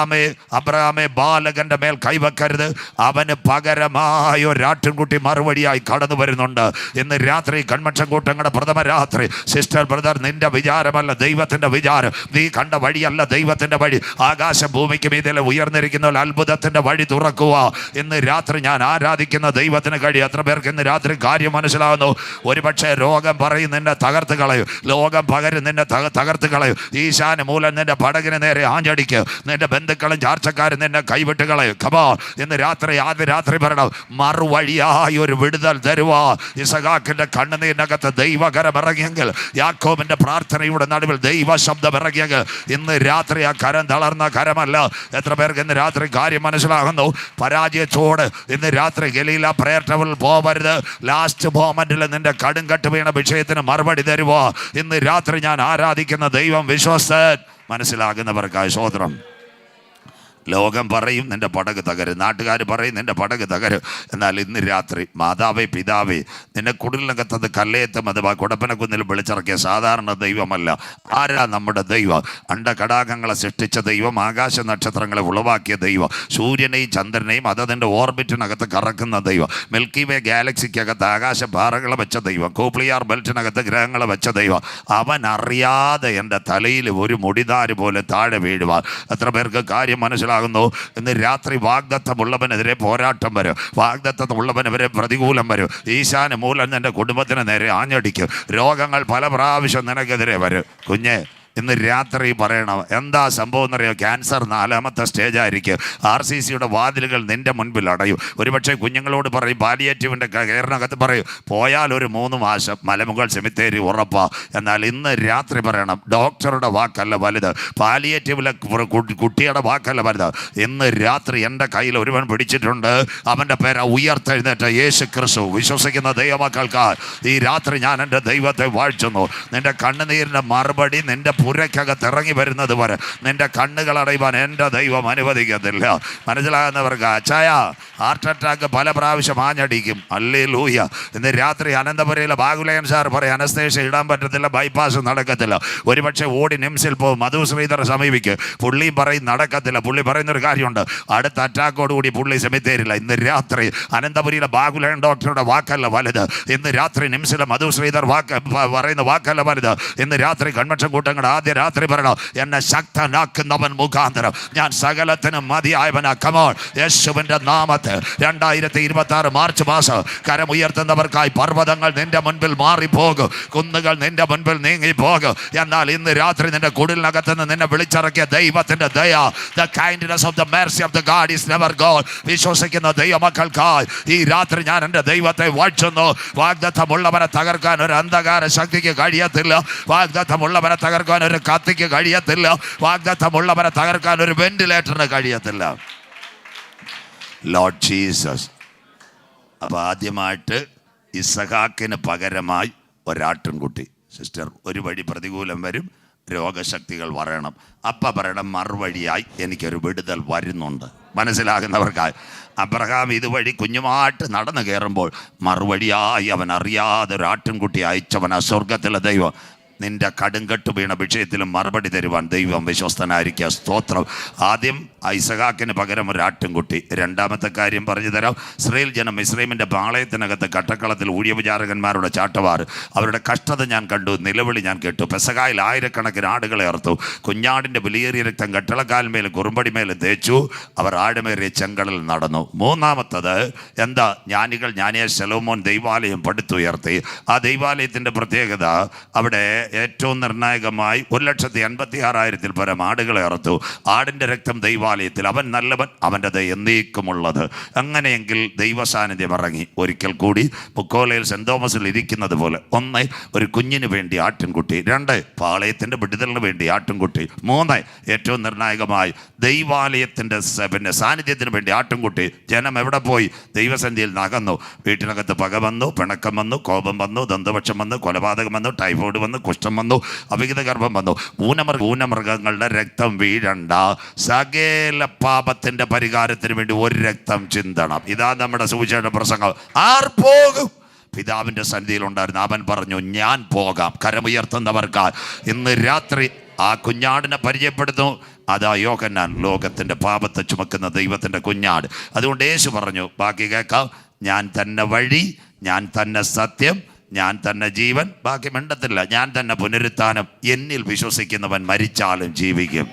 Speaker 1: അബ്രഹാമേ ബാലകന്റെ മേൽ കൈവെക്കരുത്, അവന് പകരമായ ഒരാട്ടിൻകുട്ടി മറുപടിയായി കടന്നു വരുന്നുണ്ട്. ഇന്ന് രാത്രി കൺവെൻഷൻ കൂട്ടങ്ങളുടെ പ്രഥമ രാത്രി, സിസ്റ്റർ ബ്രദർ, നിന്റെ വിചാരമല്ല ദൈവത്തിന്റെ വിചാരം. നീ കണ്ട വഴിയല്ല ദൈവത്തിന്റെ വഴി. ആകാശ ഭൂമിക്ക് മീതെ ഉയർന്നിരിക്കുന്ന അത്ഭുതത്തിന്റെ വഴി തുറക്കുക. ഇന്ന് രാത്രി ഞാൻ ആരാധിക്കുന്ന ദൈവത്തിന് കഴിയും. എത്ര പേർക്ക് ഇന്ന് രാത്രി കാര്യം മനസ്സിലാകുന്നു? ഒരുപക്ഷെ രോഗം പറയും നിന്നെ തകർത്ത് കളയും, ലോകം പകരും നിന്നെ തകർത്ത് കളയും, ഈശാന മൂലം നിന്റെ പടകിന് നേരെ ആഞ്ഞടിക്കും, നിന്റെ ബന്ധുക്കളും ചാർച്ചക്കാരും നിന്നെ കൈവിട്ട് കളയും. ഖബാ, ഇന്ന് രാത്രി ആദ്യ രാത്രി പറയണം, മറുവഴിയായി ഒരു വിടുതൽ തരുവാ. ഇസഹാക്കിന്റെ കണ്ണുനീരിനകത്ത് ദൈവകരം ഇറങ്ങിയെങ്കിൽ, യാക്കോബിന്റെ പ്രാർത്ഥനയുടെ നടുവിൽ ദൈവ ശബ്ദം ഇറങ്ങിയെങ്കിൽ, ഇന്ന് രാത്രി ആ കരം തളർന്ന കരമല്ല. എത്ര പേർക്ക് ഇന്ന് രാത്രി കാര്യം മനസ്സിലാകുന്നു? പരാജയത്തോട് ഇന്ന് രാത്രി ഗലീല പ്രയർ ടവറിൽ പോവരുത്. ലാസ്റ്റ് മോമെന്റിൽ നിന്റെ കടുങ്കട്ട് വീണ വിഷയത്തിന് മറുപടി തരുവോ. ഇന്ന് രാത്രി ഞാൻ ആരാധിക്കുന്ന ദൈവം വിശ്വസ്തൻ. മനസ്സിലാകുന്നവർക്കായി സ്വോത്രം. ലോകം പറയും നിന്റെ പടക് തകരും, നാട്ടുകാർ പറയും നിന്റെ പടക് തകരും. എന്നാൽ ഇന്ന് രാത്രി മാതാവേ പിതാവേ, നിന്നെ കുടിലിനകത്തത് കല്ലേത്തും അഥവാ കുടപ്പനക്കുന്നിൽ വിളിച്ചിറക്കിയ സാധാരണ ദൈവമല്ല. ആരാ നമ്മുടെ ദൈവം? അണ്ടകടാകങ്ങളെ സൃഷ്ടിച്ച ദൈവം, ആകാശ നക്ഷത്രങ്ങളെ ഉളവാക്കിയ ദൈവം, സൂര്യനെയും ചന്ദ്രനെയും അതതിൻ്റെ ഓർബിറ്റിനകത്ത് കറക്കുന്ന ദൈവം, മിൽക്കി വേ ഗാലക്സിക്കകത്ത് ആകാശ പാറകളെ വെച്ച ദൈവം, കോപ്ലിയാർ ബെൽറ്റിനകത്ത് ഗ്രഹങ്ങളെ വെച്ച ദൈവം. അവൻ അറിയാതെ എൻ്റെ തലയിൽ ഒരു മുടിതാര് പോലെ താഴെ വീഴുവാൻ. എത്ര പേർക്ക് കാര്യം മനസ്സിലാകുന്നു? ഇന്ന് രാത്രി വാഗ്ദത്തമുള്ളവനെതിരെ പോരാട്ടം വരും, വാഗ്ദത്തമുള്ളവനെതിരെ പ്രതികൂലം വരും. ഈശാന മൂലം നിന്റെ കുടുംബത്തിന് നേരെ ആഞ്ഞടിക്കും. രോഗങ്ങൾ പല പ്രാവശ്യം നിനക്കെതിരെ വരും. കുഞ്ഞെ, ഇന്ന് രാത്രി പറയണം, എന്താ സംഭവം എന്നറിയോ? ക്യാൻസർ 4ാമത്തെ സ്റ്റേജായിരിക്കും. RCCയുടെ വാതിലുകൾ നിൻ്റെ മുൻപിൽ അടയും. ഒരുപക്ഷെ കുഞ്ഞുങ്ങളോട് പറയും, പാലിയേറ്റീവിൻ്റെ കയറിനകത്ത് പറയും, പോയാൽ ഒരു 3 മാസം മലമുകൾ സെമിത്തേരി ഉറപ്പാ. എന്നാൽ ഇന്ന് രാത്രി പറയണം, ഡോക്ടറുടെ വാക്കല്ല വലുത്, പാലിയേറ്റീവിലെ കുട്ടിയുടെ വാക്കല്ല വലുത്. ഇന്ന് രാത്രി എൻ്റെ കയ്യിൽ ഒരുവൻ പിടിച്ചിട്ടുണ്ട്, അവൻ്റെ പേര് ഉയർത്തെഴുന്നേറ്റ യേശു ക്രിസ്തു. വിശ്വസിക്കുന്ന ദൈവമക്കൾക്ക് ഈ രാത്രി ഞാൻ എൻ്റെ ദൈവത്തെ വാഴ്ത്തുന്നു. നിൻ്റെ കണ്ണുനീരിൻ്റെ മറുപടി നിൻ്റെ പുരയ്ക്കകത്ത് ഇറങ്ങി വരുന്നത് വരെ നിന്റെ കണ്ണുകൾ അടയുവാൻ എൻ്റെ ദൈവം അനുവദിക്കത്തില്ല. മനസ്സിലാകുന്നവർക്ക് അച്ചായ ഹാർട്ട് അറ്റാക്ക് പല പ്രാവശ്യം ആഞ്ഞടിക്കും. ഹല്ലേലൂയ. ഇന്ന് രാത്രി അനന്തപുരയിലെ ബാഗുലയൻ സാർ പറയും, അനസ്തേഷ്യ ഇടാൻ പറ്റത്തില്ല, ബൈപ്പാസ് നടക്കത്തില്ല. ഒരുപക്ഷെ ഓടി നിംസിൽ പോകും, മധു ശ്രീധർ സമീപിക്കും. പുള്ളിയും പറയും നടക്കത്തില്ല. പുള്ളി പറയുന്നൊരു കാര്യമുണ്ട്, അടുത്ത അറ്റാക്കോടുകൂടി പുള്ളി സെമിത്തേരില്ല. ഇന്ന് രാത്രി അനന്തപുരിയിലെ ബാഗുലയൻ ഡോക്ടറുടെ വാക്കല്ല വലുത്. ഇന്ന് രാത്രി നിംസിലെ മധു ശ്രീധർ പറയുന്ന വാക്കല്ല വലുത്. ഇന്ന് രാത്രി കൺവെൻഷൻ കൂട്ടങ്ങളുടെ ആദ്യ രാത്രി പറയണം, എന്നെ ശക്തനാക്കുന്നവൻ മുഖാന്തരം ഞാൻ സകലത്തിനും മതിയായവനാ. കമോൺ, യേശുവിൻ്റെ നാമത്തെ മാസത്തെ 2026 മാർച്ച് മാസം കരമുയർത്തുന്നവർക്കായി പർവ്വതങ്ങൾ നിന്റെ മുൻപിൽ മാറിപ്പോകും, കുന്നുകൾ നിന്റെ മുൻപിൽ നീങ്ങിപ്പോകും. എന്നാൽ ഇന്ന് രാത്രി നിന്റെ കുടിലിനകത്തുനിന്ന് നിന്നെ വിളിച്ചിറക്കിയ ദൈവത്തിന്റെ ദയ, the kindness of the mercy of the God is never gone. വിശ്വസിക്കുന്ന ദൈവമക്കൾക്കായി ഈ രാത്രി ഞാൻ എൻ്റെ ദൈവത്തെ വാഴ്ത്തുന്നു. വാഗ്ദത്തമുള്ളവരെ തകർക്കാൻ ഒരു അന്ധകാര ശക്തിക്ക് കഴിയത്തില്ല. വാഗ്ദത്തമുള്ളവരെ തകർക്കാൻ ഒരു കത്തിക്ക് കഴിയത്തില്ല. വാഗ്ദത്തമുള്ളവരെ തകർക്കാൻ ഒരു വെന്റിലേറ്ററിന് കഴിയത്തില്ല. Lord Jesus. അപ്പോൾ ആദ്യമായിട്ട് ഇസഹാക്കിന് പകരമായി ഒരാട്ടിൻകുട്ടി. സിസ്റ്റർ, ഒരു വഴി പ്രതികൂലം വരും, രോഗശക്തികൾ വരണം. അപ്പം പറയണം മറുവഴിയായി എനിക്കൊരു വിടുതൽ വരുന്നുണ്ട്. മനസ്സിലാകുന്നവർക്കായി അബ്രഹാം ഇതുവഴി കുഞ്ഞുമായിട്ട് നടന്നു കയറുമ്പോൾ മറുവഴിയായി അവൻ അറിയാതെ ഒരു ആട്ടിൻകുട്ടി അയച്ചവൻ സ്വർഗത്തിലെ ദൈവം. നിന്റെ കടുങ്കെട്ട് വീണ വിഷയത്തിലും മറുപടി തരുവാൻ ദൈവം വിശ്വസ്തനായിരിക്കുക. സ്തോത്രം. ആദ്യം ഇസഹാക്കിന് പകരം ഒരു ആട്ടിൻകുട്ടി. രണ്ടാമത്തെ കാര്യം പറഞ്ഞു തരാം. ഇസ്രായേൽ ജനം ഇസ്രായേലിൻ്റെ പാളയത്തിനകത്ത് കട്ടക്കളത്തിൽ ഊഴിയവിചാരകന്മാരുടെ ചാട്ടവാർ, അവരുടെ കഷ്ടത ഞാൻ കണ്ടു, നിലവിളി ഞാൻ കേട്ടു. പെസഹായിൽ ആയിരക്കണക്കിന് ആടുകളെ അറുത്തു. കുഞ്ഞാടിൻ്റെ വിലയേറിയ രക്തം കട്ടിളക്കാൽമേലും കുറുമ്പടിമേലും തേച്ചു. അവർ ആഴമേറിയ ചെങ്കടൽ നടന്നു. മൂന്നാമത്തത് എന്താ? ജ്ഞാനികൾ ജ്ഞാനിയ ശലോമോൻ ദൈവാലയം പടുത്തുയർത്തി. ആ ദൈവാലയത്തിൻ്റെ പ്രത്യേകത, അവിടെ ഏറ്റവും നിർണായകമായി 1,86,000 പരം ആടുകളെ അറുത്തു. ആടിൻ്റെ രക്തം ദൈവാലയത്തിൽ. അവൻ നല്ലവൻ, അവൻ്റെ ദയ എന്നേക്കുമുള്ളത്. അങ്ങനെയെങ്കിൽ ദൈവസാന്നിധ്യം ഇറങ്ങി. ഒരിക്കൽ കൂടി പുക്കോലയിൽ സെന്റ് തോമസിൽ ഇരിക്കുന്നത് പോലെ, ഒന്ന്, ഒരു കുഞ്ഞിന് വേണ്ടി ആട്ടിൻകുട്ടി. രണ്ട്, പാളയത്തിൻ്റെ വിടുതലിന് വേണ്ടി ആട്ടിൻകുട്ടി. മൂന്ന്, ഏറ്റവും നിർണായകമായി ദൈവാലയത്തിൻ്റെ സാന്നിധ്യത്തിന് വേണ്ടി ആട്ടിൻകുട്ടി. ജനം എവിടെ പോയി? ദൈവസന്ധിയിൽ നകന്നു. വീട്ടിനകത്ത് പക വന്നു, പിണക്കം വന്നു, കോപം വന്നു, ദന്തപക്ഷം വന്നു, കൊലപാതകം വന്നു, ടൈഫോയിഡ് വന്നു, കുഷ്ഠം വന്നു, അവിഹിത ഗർഭം വന്നു. ഊനമൃഗങ്ങളുടെ രക്തം വീഴണ്ട. സകല പാപത്തിന്റെ പരിഹാരത്തിന് വേണ്ടി ഒരു രക്തം ചിന്തണം. ഇതാ നമ്മുടെ സുവിശേഷ പ്രസംഗം. ആർ പോകും? പിതാവിൻ്റെ സന്നിധിയിൽ ഉണ്ടായിരുന്നു. അവൻ പറഞ്ഞു, ഞാൻ പോകാം. കരമുയർത്തുന്നവർക്ക് ഇന്ന് രാത്രി ആ കുഞ്ഞാടിനെ പരിചയപ്പെടുത്തുന്നു. അതാ യോഹന്നാൻ, ലോകത്തിൻ്റെ പാപത്തെ ചുമക്കുന്ന ദൈവത്തിൻ്റെ കുഞ്ഞാട്. അതുകൊണ്ട് യേശു പറഞ്ഞു, ബാക്കി കേൾക്കാം, ഞാൻ തന്നെ വഴി, ഞാൻ തന്നെ സത്യം, ഞാൻ തന്നെ ജീവൻ. ബാക്കി മിണ്ടത്തില്ല. ഞാൻ തന്നെ പുനരുത്ഥാനം. എന്നിൽ വിശ്വസിക്കുന്നവൻ മരിച്ചാലും ജീവിക്കും.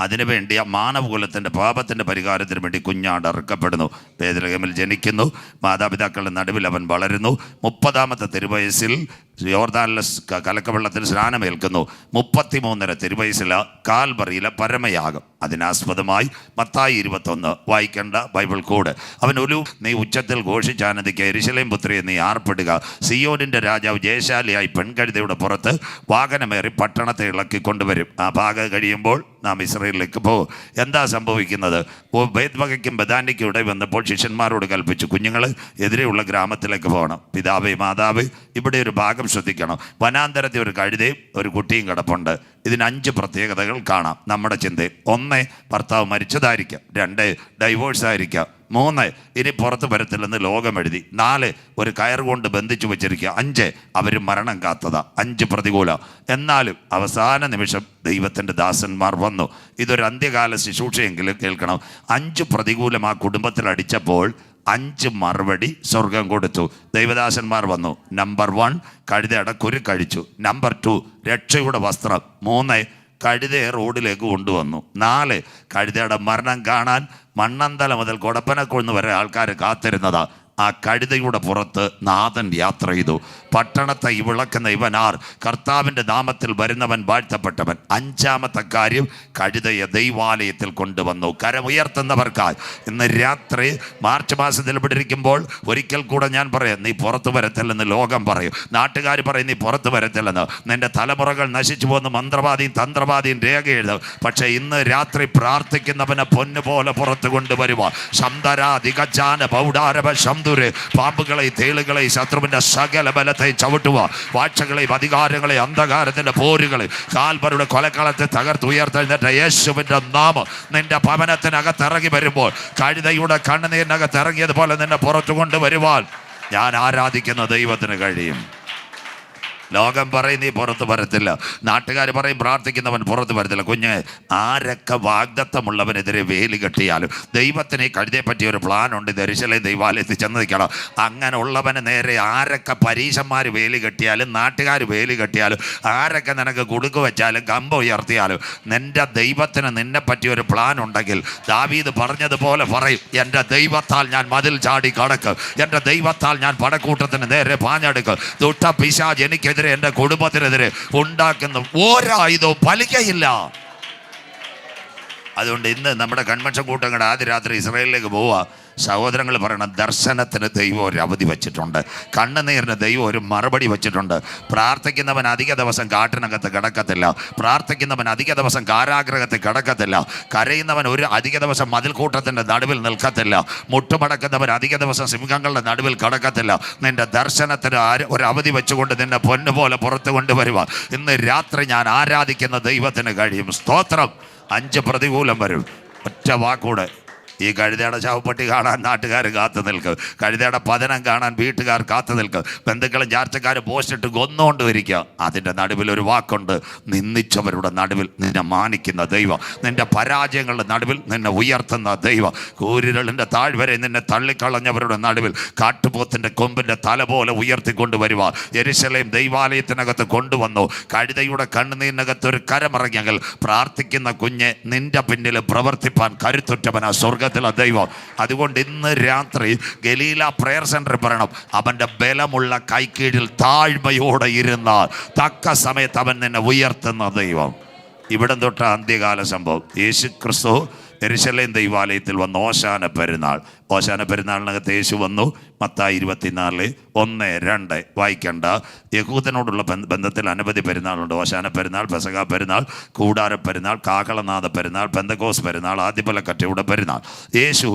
Speaker 1: അതിനുവേണ്ടി ആ മാനവകുലത്തിൻ്റെ പാപത്തിൻ്റെ പരിഹാരത്തിന് വേണ്ടി കുഞ്ഞാട് അറുക്കപ്പെടുന്നു. ബേത്ലഹേമിൽ ജനിക്കുന്നു. മാതാപിതാക്കളുടെ നടുവിൽ അവൻ വളരുന്നു. 30ാമത്തെ തിരുവയസ്സിൽ യോർദാനിലെ കലക്കവെള്ളത്തിൽ സ്നാനമേൽക്കുന്നു. 33 തിരുവയസ്സിൽ കാൽവറിയിലെ പരമയാഗം. അതിനാസ്പദമായി മത്തായി 21 വായിക്കേണ്ട ബൈബിൾ കോഡ്. അവൻ നീ ഉച്ചത്തിൽ ഘോഷിച്ചാനന്ദിക്കുക, യെരൂശലേം പുത്രിയെ നീ ആർപ്പിടുക. സിയോനിൻ്റെ രാജാവ് ജയശാലിയായി പെൺകഴുതയുടെ പുറത്ത് വാഹനമേറി പട്ടണത്തെ ഇളക്കിക്കൊണ്ടുവരും. ആ ഭാഗം കഴിയുമ്പോൾ നാം ഇസ്രായേലിലേക്ക് പോകും. എന്താ സംഭവിക്കുന്നത്? ബേത്വകയ്ക്കും ബദാനിക്കും ഇടയിൽ വന്നപ്പോൾ ശിഷ്യന്മാരോട് കൽപ്പിച്ചു, കുഞ്ഞുങ്ങൾ എതിരെയുള്ള ഗ്രാമത്തിലേക്ക് പോകണം. പിതാവേ, മാതാവ്, ഇവിടെ ഒരു ഭാഗം ശ്രദ്ധിക്കണം. വനാന്തരത്തിൽ ഒരു കഴുതയും ഒരു കുട്ടിയും കിടപ്പുണ്ട്. ഇതിന് 5 പ്രത്യേകതകൾ കാണാം നമ്മുടെ ചിന്തയിൽ. 1, ഭർത്താവ് മരിച്ചതായിരിക്കാം. 2, ഡൈവോഴ്സ് ആയിരിക്കാം. 3, ഇനി പുറത്ത് വരത്തില്ലെന്ന് ലോകം എഴുതി. 4, ഒരു കയർ കൊണ്ട് ബന്ധിച്ചു വെച്ചിരിക്കുക. 5, അവർ മരണം കാത്തതാ. 5 പ്രതികൂലം. എന്നാലും അവസാന നിമിഷം ദൈവത്തിൻ്റെ ദാസന്മാർ വന്നു. ഇതൊരു അന്ത്യകാല ശുശ്രൂഷയെങ്കിലും കേൾക്കണം. 5 പ്രതികൂലം ആ കുടുംബത്തിൽ അടിച്ചപ്പോൾ 5 മറുപടി സ്വർഗം കൊടുത്തു. ദൈവദാസന്മാർ വന്നു. നമ്പർ 1, കഴുതയുടെ കുരു കഴിച്ചു. നമ്പർ 2, രക്ഷയുടെ വസ്ത്രം. 3, കഴുതയെ റോഡിലേക്ക് കൊണ്ടുവന്നു. 4, കഴുതയുടെ മരണം കാണാൻ മണ്ണന്തല മുതൽ കൊടപ്പനക്കുന്ന് വരെ ആൾക്കാർ കാത്തിരുന്നതാ. ആ കഴുതയുടെ പുറത്ത് നാഥൻ യാത്ര ചെയ്തു. പട്ടണത്തെ വിളക്കുന്ന ഇവനാർ, കർത്താവിൻ്റെ നാമത്തിൽ വരുന്നവൻ വാഴ്ത്തപ്പെട്ടവൻ. 5ാമത്തെ കാര്യം, കഴുതയെ ദൈവാലയത്തിൽ കൊണ്ടുവന്നു. കരമുയർത്തുന്നവർക്കായി ഇന്ന് രാത്രി മാർച്ച് മാസത്തിൽ പിടിരിക്കുമ്പോൾ ഒരിക്കൽ കൂടെ ഞാൻ പറയാം, നീ പുറത്തു വരത്തില്ലെന്ന് ലോകം പറയും, നാട്ടുകാർ പറയും നീ പുറത്തു വരത്തില്ലെന്ന്. നിന്റെ തലമുറകൾ നശിച്ചു പോകുന്ന മന്ത്രവാദിയും തന്ത്രവാദിയും രേഖ എഴുതും. പക്ഷെ ഇന്ന് രാത്രി പ്രാർത്ഥിക്കുന്നവനെ പൊന്നുപോലെ പുറത്തു കൊണ്ടുവരുക. ശംദരാധികജാന പൗഡാരവ ശംദുര്, പാമ്പുകളെ, തേളുകളെ, ശത്രുവിൻ്റെ സകല ബലത്തെ ചവിട്ടുക. വാഴ്ചകളെ, അധികാരങ്ങളെ, അന്ധകാരത്തിന്റെ പോരുകളെ, കാൽവരുടെ കൊലക്കളത്തെ തകർത്തുയർത്തെഴുന്നേറ്റ യേശുവിന്റെ നാമം നിന്റെ ഭവനത്തിനകത്ത് ഇറങ്ങി വരുമ്പോൾ, കഴുതയുടെ കണ്ണുനീരിനകത്ത് ഇറങ്ങിയതുപോലെ നിന്നെ പുറത്തു കൊണ്ടുവരുവാൻ ഞാൻ ആരാധിക്കുന്ന ദൈവത്തിന് കഴിയും. ലോകം പറയും നീ പുറത്ത് വരത്തില്ല, നാട്ടുകാർ പറയും പ്രാർത്ഥിക്കുന്നവൻ പുറത്ത് വരത്തില്ല. കുഞ്ഞ്, ആരൊക്കെ വാഗ്ദത്തമുള്ളവനെതിരെ വേലി കെട്ടിയാലും ദൈവത്തിന് ഈ കഴുതയെ പറ്റിയ ഒരു പ്ലാൻ ഉണ്ട്. യെരൂശലേം ദൈവാലയത്തിൽ ചെന്ന് നിൽക്കണം. അങ്ങനെ ഉള്ളവന് നേരെ ആരൊക്കെ പരീശന്മാർ വേലി കെട്ടിയാലും നാട്ടുകാർ വേലി കെട്ടിയാലും ആരൊക്കെ നിനക്ക് കുടുക്ക് വെച്ചാലും കമ്പ് ഉയർത്തിയാലും നിന്റെ ദൈവത്തിന് നിന്നെ പറ്റിയൊരു പ്ലാൻ ഉണ്ടെങ്കിൽ ദാവീദ് പറഞ്ഞതുപോലെ പറയും, എൻ്റെ ദൈവത്താൽ ഞാൻ മതിൽ ചാടി കടക്കും, എൻ്റെ ദൈവത്താൽ ഞാൻ പടക്കൂട്ടത്തിന് നേരെ പാഞ്ഞെടുക്കും. ദുഷ്ട പിശാച് എനിക്കെതിരെ എൻ്റെ കുടുംബത്തിനെതിരെ ഉണ്ടാക്കുന്ന ഒരായുധവും ഫലിക്കയില്ല. അതുകൊണ്ട് ഇന്ന് നമ്മുടെ കൺവെൻഷൻ കൂട്ടങ്ങളുടെ ആദ്യ രാത്രി ഇസ്രായേലിലേക്ക് പോവുക. സഹോദരങ്ങൾ പറയണം, ദർശനത്തിന് ദൈവം ഒരു അവധി വച്ചിട്ടുണ്ട്, കണ്ണുനീരിന് ദൈവം ഒരു മറുപടി വച്ചിട്ടുണ്ട്. പ്രാർത്ഥിക്കുന്നവൻ അധിക ദിവസം കാട്ടിനകത്ത് കിടക്കത്തില്ല, പ്രാർത്ഥിക്കുന്നവൻ അധിക ദിവസം കാരാഗ്രഹത്തിൽ കിടക്കത്തില്ല, കരയുന്നവൻ ഒരു അധിക ദിവസം മതിൽക്കൂട്ടത്തിൻ്റെ നടുവിൽ നിൽക്കത്തില്ല, മുട്ടുമടക്കുന്നവൻ അധിക ദിവസം സിംഹങ്ങളുടെ നടുവിൽ കിടക്കത്തില്ല. നിന്റെ ദർശനത്തിന് ഒരു അവധി വെച്ചുകൊണ്ട് നിന്നെ പൊന്നുപോലെ പുറത്തു കൊണ്ടുവരുക. ഇന്ന് രാത്രി ഞാൻ ആരാധിക്കുന്ന ദൈവത്തിന് കഴിയും. സ്തോത്രം. 5 പ്രതികൂലം വരും. ഒറ്റ വാക്കൂടെ, ഈ കഴുതയുടെ ശവപ്പെട്ടി കാണാൻ നാട്ടുകാർ കാത്തു നിൽക്കും, കഴുതയുടെ പതനം കാണാൻ വീട്ടുകാർ കാത്തു നിൽക്കും, ബന്ധുക്കളും ചാർച്ചക്കാരും പോസ്റ്റിട്ട് കൊന്നുകൊണ്ട് ഇരിക്കുക. അതിൻ്റെ നടുവിൽ ഒരു വാക്കുണ്ട്, നിന്ദിച്ചവരുടെ നടുവിൽ നിന്നെ മാനിക്കുന്ന ദൈവം, നിന്റെ പരാജയങ്ങളുടെ നടുവിൽ നിന്നെ ഉയർത്തുന്ന ദൈവം, കൂരിരളിൻ്റെ താഴ്വരെ നിന്നെ തള്ളിക്കളഞ്ഞവരുടെ നടുവിൽ കാട്ടുപോത്തിൻ്റെ കൊമ്പിൻ്റെ തല പോലെ ഉയർത്തിക്കൊണ്ടുവരുക. യെരൂശലേം ദൈവാലയത്തിനകത്ത് കൊണ്ടുവന്നു. കഴുതയുടെ കണ്ണുനീരിനകത്ത് ഒരു കരമിറങ്ങിയെങ്കിൽ പ്രാർത്ഥിക്കുന്ന കുഞ്ഞെ നിന്റെ പിന്നിൽ പ്രവർത്തിപ്പാൻ കരുത്തുറ്റവനാ സ്വർഗ ദൈവം. അതുകൊണ്ട് ഇന്ന് രാത്രി ഗലീല പ്രയർ സെന്ററിൽ പറയണം, അവന്റെ ബലമുള്ള കൈക്കീഴിൽ താഴ്മയോടെ ഇരുന്നാൽ തക്ക സമയത്ത് അവൻ നിന്നെ ഉയർത്തുന്ന ദൈവം. ഇവിടം തൊട്ട് അന്ത്യകാല സംഭവം. യേശു ക്രിസ്തു യെരൂശലേം ദൈവാലയത്തിൽ വന്ന് ഓശാന പെരുന്നാൾ, ഓശാന പെരുന്നാളിനകത്ത് യേശു വന്നു. മത്തായി 24 1, 2 വായിക്കണ്ട. യഹൂദനോടുള്ള ബന്ധത്തിൽ അനവധി പെരുന്നാളുണ്ട്. ഓശാന പെരുന്നാൾ, പെസഹ പെരുന്നാൾ, കൂടാര പെരുന്നാൾ, കാഹളനാഥ പെരുന്നാൾ, പെന്തക്കോസ് പെരുന്നാൾ, ആദ്യപലക്കറ്റയുടെ പെരുന്നാൾ. യേശു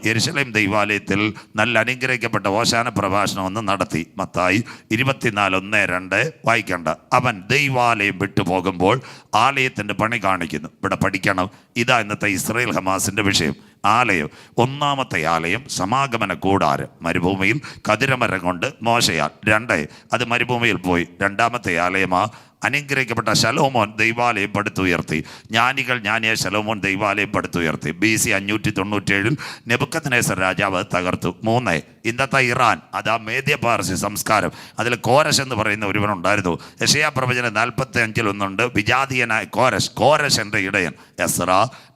Speaker 1: യെരൂശലേം ദൈവാലയത്തിൽ നല്ല അനുഗ്രഹിക്കപ്പെട്ട ഓശാന പ്രഭാഷണം ഒന്ന് നടത്തി. മത്തായി 24 1, 2 വായിക്കണ്ട. അവൻ ദൈവാലയം വിട്ടുപോകുമ്പോൾ ആലയത്തിൻ്റെ പണി കാണിക്കുന്നു. ഇവിടെ പഠിക്കണം, ഇതാ ഇന്നത്തെ ഇസ്രായേൽ ഹമാസിൻ്റെ വിഷയം. ആലയം, ഒന്നാമത്തെ ആലയം സമാഗമന കൂടാരം, മരുഭൂമിയിൽ കതിരമരം കൊണ്ട് മോശയാൽ. 2 അത് മരുഭൂമിയിൽ പോയി. രണ്ടാമത്തെ ആലയമാ അനുഗ്രഹിക്കപ്പെട്ട ശലോമോൻ ദൈവാലയം പടുത്തുയർത്തി. ജ്ഞാനികൾ ജ്ഞാനിയ ശലോമോൻ ദൈവാലയം പടുത്തുയർത്തി. BC 597 നെബൂഖദ്നേസർ രാജാവ് തകർത്തു. 3 ഇന്നത്തെ ഇറാൻ, അതാ മേദ്യ പാർസി സംസ്കാരം. അതിൽ കോരശ് എന്ന് പറയുന്ന ഒരുവനുണ്ടായിരുന്നു. യെശയ്യാ പ്രവചനം 45 ഒന്നുണ്ട്. വിജാതീയനായ കോരശ് എൻ്റെ ഇടയൻ എസ്ര,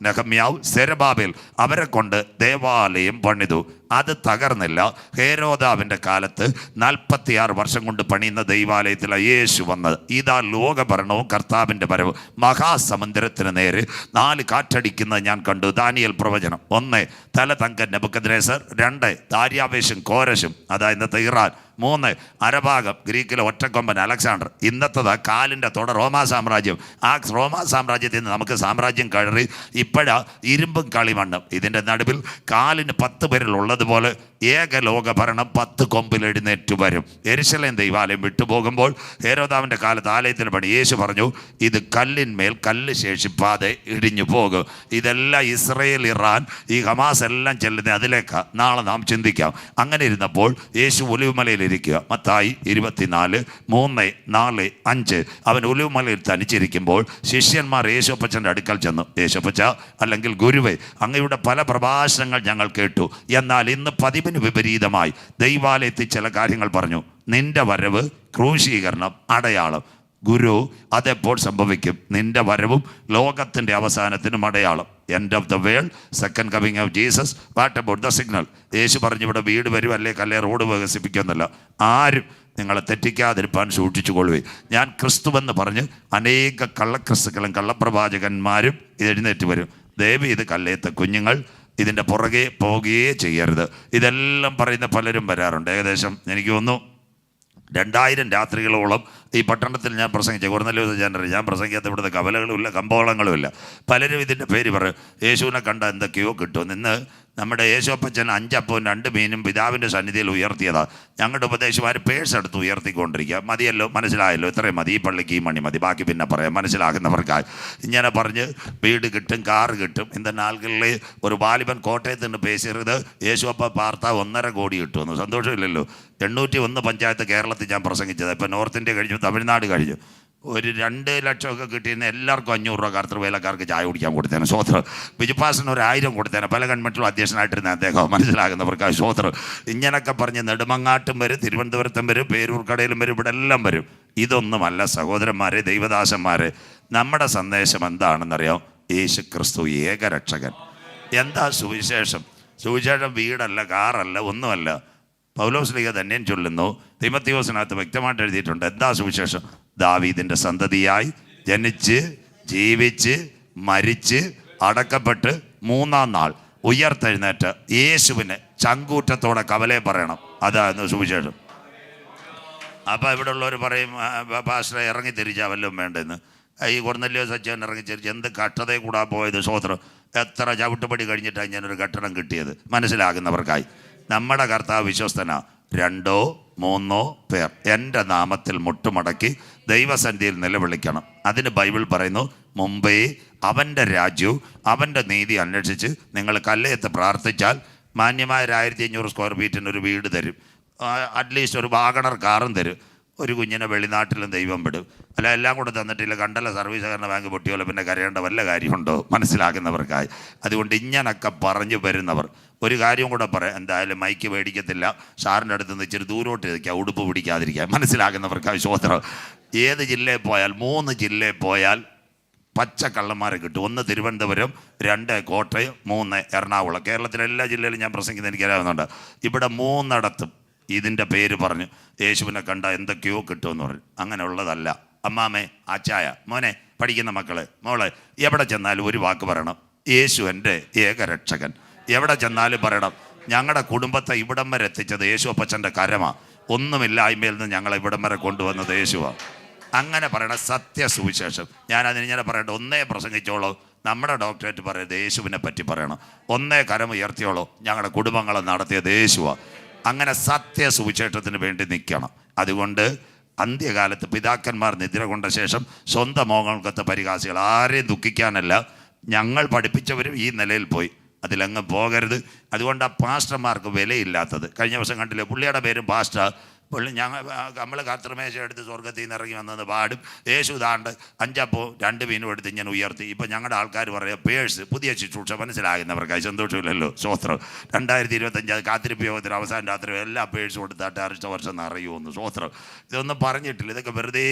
Speaker 1: നെഹമ്യാവ്, സെരുബ്ബാബേൽ അവരെ കൊണ്ട് ദേവാലയം പണിതു. അത് തകർന്നില്ല. ഹേരോദാവിൻ്റെ കാലത്ത് 46 വർഷം കൊണ്ട് പണിയുന്ന ദൈവാലയത്തിലാണ് യേശു വന്നത്. ഇതാ ലോകഭരണവും കർത്താവിൻ്റെ വരവും. മഹാസമുദ്രത്തിന് നേരെ 4 കാറ്റടിക്കുന്നത് ഞാൻ കണ്ടു. ദാനിയേൽ പ്രവചനം. 1 തല തങ്കൻ നെബൂഖദ്നേസർ, 2 ദാര്യാവേശും കോരശും, അതാ ഇന്നത്തെ ഇറാൻ. 3 അരഭാഗം ഗ്രീക്കിലെ ഒറ്റക്കൊമ്പൻ അലക്സാണ്ടർ. ഇന്നത്തത് കാലിൻ്റെ തുടർ റോമാ സാമ്രാജ്യം. ആ റോമാ സാമ്രാജ്യത്തിൽ നിന്ന് നമുക്ക് സാമ്രാജ്യം കയറി ഇപ്പോഴാ ഇരുമ്പും കളിമണ്ണും. ഇതിൻ്റെ നടുവിൽ കാലിന് 10 പേരിലുള്ളതുപോലെ ഏകലോക ഭരണം 10 കൊമ്പിൽ എഴുന്നേറ്റ് വരും. യെരൂശലേം ദൈവാലയം വിട്ടുപോകുമ്പോൾ ഹേരോദാവിൻ്റെ കാലത്ത് ആലയത്തിന് പണി. യേശു പറഞ്ഞു, ഇത് കല്ലിന്മേൽ കല്ല് ശേഷിപ്പാതെ ഇടിഞ്ഞു പോകും. ഇതെല്ലാം ഇസ്രയേൽ, ഇറാൻ, ഈ ഹമാസ് എല്ലാം ചെല്ലുന്നത് അതിലേക്കാണ്. നാളെ നാം ചിന്തിക്കാം. അങ്ങനെ ഇരുന്നപ്പോൾ യേശു ഒലിവുമലയിൽ ഇരിക്കുക. മത്തായി 24 3, 4, 5 അവൻ ഒലിവുമലയിൽ തനിച്ചിരിക്കുമ്പോൾ ശിഷ്യന്മാർ യേശുപ്പച്ചൻ്റെ അടുക്കൽ ചെന്നു. യേശുപ്പച്ച, അല്ലെങ്കിൽ ഗുരുവേ, അങ്ങയുടെ പല പ്രഭാഷണങ്ങൾ ഞങ്ങൾ കേട്ടു. എന്നാൽ ഇന്ന് പതിവിന് വിപരീതമായി ദൈവാലയത്തിൽ ചില കാര്യങ്ങൾ പറഞ്ഞു. നിന്റെ വരവ്, ക്രൂശീകരണം, അടയാളം. ഗുരു, അതെപ്പോൾ സംഭവിക്കും? നിന്റെ വരവും ലോകത്തിൻ്റെ അവസാനത്തിനും അടയാളം. End of the world, second coming of Jesus. What about the signal? യേശു പറഞ്ഞു, ഇവിടെ വീട് വരും, അല്ലേ കല്ലേ റോഡ് വികസിപ്പിക്കുന്നില്ല. ആരും നിങ്ങളെ തെറ്റിക്കാതിരിപ്പാൻ സൂക്ഷിച്ചുകൊള്ളുവേ. ഞാൻ ക്രിസ്തുവെന്ന് പറഞ്ഞ് അനേക കള്ളക്രിസ്തുക്കളും കള്ളപ്രവാചകന്മാരും എഴുന്നേറ്റ് വരും. ദയവ് ഇത് കല്ലേത്ത കുഞ്ഞുങ്ങൾ ഇതിൻ്റെ പുറകെ പോകുകയേ ചെയ്യരുത്. ഇതെല്ലാം പറയുന്ന പലരും വരാറുണ്ട്. ഏകദേശം എനിക്ക് തോന്നുന്നു 2000 രാത്രികളോളം ഈ പട്ടണത്തിൽ ഞാൻ പ്രസംഗിച്ച കൊർന്നല്യോസ് ജനറൽ ഞാൻ പ്രസംഗിക്കാത്ത ഇവിടുത്തെ കവലകളുമില്ല, കമ്പോളങ്ങളുമില്ല. പലരും ഇതിൻ്റെ പേര് പറയും, യേശുവിനെ കണ്ട എന്തൊക്കെയോ കിട്ടും. ഇന്ന് നമ്മുടെ യേശോപ്പച്ചൻ 5 അപ്പവും 2 മീനും പിതാവിൻ്റെ സന്നിധിയിൽ ഉയർത്തിയതാണ്. ഞങ്ങളുടെ ഉപദേശമാർ പേഴ്സ് എടുത്ത് ഉയർത്തിക്കൊണ്ടിരിക്കുക. മതിയല്ലോ, മനസ്സിലായല്ലോ, ഇത്രയും മതി, ഈ പള്ളിക്ക് ഈ മണി മതി, ബാക്കി പിന്നെ പറയാം മനസ്സിലാകുന്നവർക്കായി. ഇങ്ങനെ പറഞ്ഞ് വീട് കിട്ടും, കാറ് കിട്ടും. இந்த നാളുകളിൽ ഒരു ബാലിബൻ കോട്ടയത്ത് നിന്ന് പേശിയത് യേശുപ്പ പാർത്ത 1.5 കോടി കിട്ടുമെന്ന്. സന്തോഷമില്ലല്ലോ. 801 പഞ്ചായത്ത് കേരളത്തിൽ ഞാൻ പ്രസംഗിച്ചത്. ഇപ്പം നോർത്ത് ഇന്ത്യ കഴിഞ്ഞു, തമിഴ്നാട് കഴിഞ്ഞു. ഒരു 2 ലക്ഷമൊക്കെ കിട്ടിയിരുന്ന എല്ലാവർക്കും 500 രൂപ കർത്തൃവേലക്കാർക്ക് ചായ കുടിക്കാൻ കൊടുത്തേനെ. സ്വോത്രം. ബിജുപാസിന് ഒരു 1000 കൊടുത്തേനെ. പല ഗവൺമെൻറ്റിലും അധ്യക്ഷനായിട്ടിരുന്ന അദ്ദേഹം, മനസ്സിലാകുന്നവർക്ക് സ്വോത്രം. ഇങ്ങനൊക്കെ പറഞ്ഞ് നെടുമങ്ങാട്ടും വരും, തിരുവനന്തപുരത്തും വരും, പേരൂർക്കടയിലും വരും, ഇവിടെ എല്ലാം വരും. ഇതൊന്നുമല്ല സഹോദരന്മാരെ, ദൈവദാസന്മാരെ, നമ്മുടെ സന്ദേശം എന്താണെന്നറിയാം? യേശു ക്രിസ്തു ഏകരക്ഷകൻ. എന്താ സുവിശേഷം? സുവിശേഷം വീടല്ല, കാറല്ല, ഒന്നുമല്ല. പൗലോസ്ലീഹ തന്നെയും ചൊല്ലുന്നു, തിമോഥെയോസിനകത്ത് വ്യക്തമായിട്ട് എഴുതിയിട്ടുണ്ട്. എന്താ സുവിശേഷം? ദാവീദിൻ്റെ സന്തതിയായി ജനിച്ച് ജീവിച്ച് മരിച്ച് അടക്കപ്പെട്ട് 3-ാം നാൾ ഉയർത്തെഴുന്നേറ്റ് യേശുവിനെ ചങ്കൂറ്റത്തോടെ കവലെ പറയണം. അതായിരുന്നു സുവിശേഷം. അപ്പോൾ ഇവിടെ ഉള്ളവർ പറയും, പാസ്റ്ററെ ഇറങ്ങി തിരിച്ചാൽ വല്ലതും വേണ്ടെന്ന്. ഈ കൊർന്നല്യോസ് അച്ഛൻ ഇറങ്ങി തിരിച്ച് എന്ത് കട്ടതയെ കൂടാ പോയത്. സ്വോത്രം. എത്ര ചവിട്ടുപടി കഴിഞ്ഞിട്ടാണ് ഞാനൊരു കട്ടണം കിട്ടിയത്, മനസ്സിലാകുന്നവർക്കായി. നമ്മുടെ കർത്താവ് വിശ്വസ്തനാ. 2-3 പേർ എൻ്റെ നാമത്തിൽ മുട്ടുമടക്കി ദൈവസന്നിധിയിൽ നിലവിളിക്കണം. അതിന് ബൈബിൾ പറയുന്നു, മുമ്പേ അവൻ്റെ രാജ്യവും അവൻ്റെ നീതി അന്വേഷിച്ച് നിങ്ങൾ കല്ലയത്ത് പ്രാർത്ഥിച്ചാൽ മാന്യമായ 1500 സ്ക്വയർ ഫീറ്റിന് ഒരു വീട് തരും. അറ്റ്ലീസ്റ്റ് ഒരു വാഗണർ കാറും തരും. ഒരു കുഞ്ഞിനെ വെളിനാട്ടിലും ദൈവം വിടും. അല്ല എല്ലാം കൂടെ തന്നിട്ടില്ല, കണ്ടല്ല സർവീസ് സഹകരണ ബാങ്ക് പൊട്ടിയോലെ പിന്നെ കരയേണ്ട വല്ല കാര്യമുണ്ടോ, മനസ്സിലാക്കുന്നവർക്കായി. അതുകൊണ്ട് ഇങ്ങനൊക്കെ പറഞ്ഞു വരുന്നവർ ഒരു കാര്യം കൂടെ പറയാം. എന്തായാലും മൈക്ക് മേടിക്കത്തില്ല, സാറിൻ്റെ അടുത്ത് നിന്ന് ഇച്ചിരി ദൂരോട്ട് ഇരിക്കുക, ഉടുപ്പ് പിടിക്കാതിരിക്കുക, മനസ്സിലാക്കുന്നവർക്കായി. സ്വോത്രം. ഏത് ജില്ലയിൽ പോയാൽ, 3 ജില്ലയിൽ പോയാൽ പച്ചക്കള്ളന്മാരെ കിട്ടും. 1 തിരുവനന്തപുരം, 2 കോട്ടയം, 3 എറണാകുളം. കേരളത്തിലെ എല്ലാ ജില്ലയിലും ഞാൻ പ്രസംഗിക്കുന്നത് എനിക്കറിയാവുന്നുണ്ട്. ഇവിടെ 3ഇടത്തും ഇതിൻ്റെ പേര് പറഞ്ഞു യേശുവിനെ കണ്ട എന്തൊക്കെയോ കിട്ടുമെന്ന് പറഞ്ഞു. അങ്ങനെയുള്ളതല്ല. അമ്മാമേ, ആച്ചായ, മോനെ, പഠിക്കുന്ന മക്കളെ, മോളെ, എവിടെ ചെന്നാലും ഒരു വാക്ക് പറയണം, യേശു എൻ്റെ ഏകരക്ഷകൻ. എവിടെ ചെന്നാലും പറയണം, ഞങ്ങളുടെ കുടുംബത്തെ ഇവിടം വരെ എത്തിച്ചത് യേശു അപ്പച്ചൻ്റെ കരമാണ്, ഒന്നുമില്ലായ്മയിൽ നിന്ന് ഞങ്ങളെ ഇവിടം വരെ കൊണ്ടുവന്നത് യേശുവാണ്. അങ്ങനെ പറയണ സത്യ സുവിശേഷം. ഞാനതിനിങ്ങനെ പറയട്ടെ, 1 പ്രസംഗിച്ചോളൂ, നമ്മുടെ ഡോക്ടറേറ്റ് പറയുന്നത് യേശുവിനെ പറ്റി പറയണം. 1 കരം ഉയർത്തിയോളൂ, ഞങ്ങളുടെ കുടുംബങ്ങളെ നടത്തിയത് യേശുവാണ്. അങ്ങനെ സത്യ സുവിശേഷത്തിന് വേണ്ടി നിൽക്കണം. അതുകൊണ്ട് അന്ത്യകാലത്ത് പിതാക്കന്മാർ നിദ്ര കൊണ്ട ശേഷം സ്വന്തം മോഹങ്ങൾക്കത്തെ പരിഹാസികൾ, ആരെയും ദുഃഖിക്കാനല്ല, ഞങ്ങൾ പഠിപ്പിച്ചവരും ഈ നിലയിൽ പോയി, അതിലങ്ങ് പോകരുത്. അതുകൊണ്ട് ആ പാസ്റ്റർമാർക്ക് വിലയില്ലാത്തത്. കഴിഞ്ഞ ദിവസം കണ്ടില്ലേ, പുള്ളിയുടെ പേരും പാസ്റ്റർ. പുള്ളി നമ്മൾ കർത്തൃമേശ എടുത്ത് സ്വർഗത്തിൽ നിന്ന് ഇറങ്ങി വന്നത് പാടും, യേശു താണ്ട് 5 അപ്പവും 2 മീനും എടുത്ത് ഇങ്ങനെ ഉയർത്തി. ഇപ്പം ഞങ്ങളുടെ ആൾക്കാർ പറയുക പേഴ്സ്, പുതിയ ശുശ്രൂഷ, മനസ്സിലാകുന്നവർക്കായി. സന്തോഷമില്ലല്ലോ. സ്വോത്രം. 2025 കാത്തിരിപ്പ് യോഗത്തിന് അവസാനം രാത്രി എല്ലാ പേഴ്സും കൊടുത്താട്ട് അടുത്ത വർഷം നിറയുമെന്ന്. സ്വോത്രം. ഇതൊന്നും പറഞ്ഞിട്ടില്ല, ഇതൊക്കെ വെറുതെ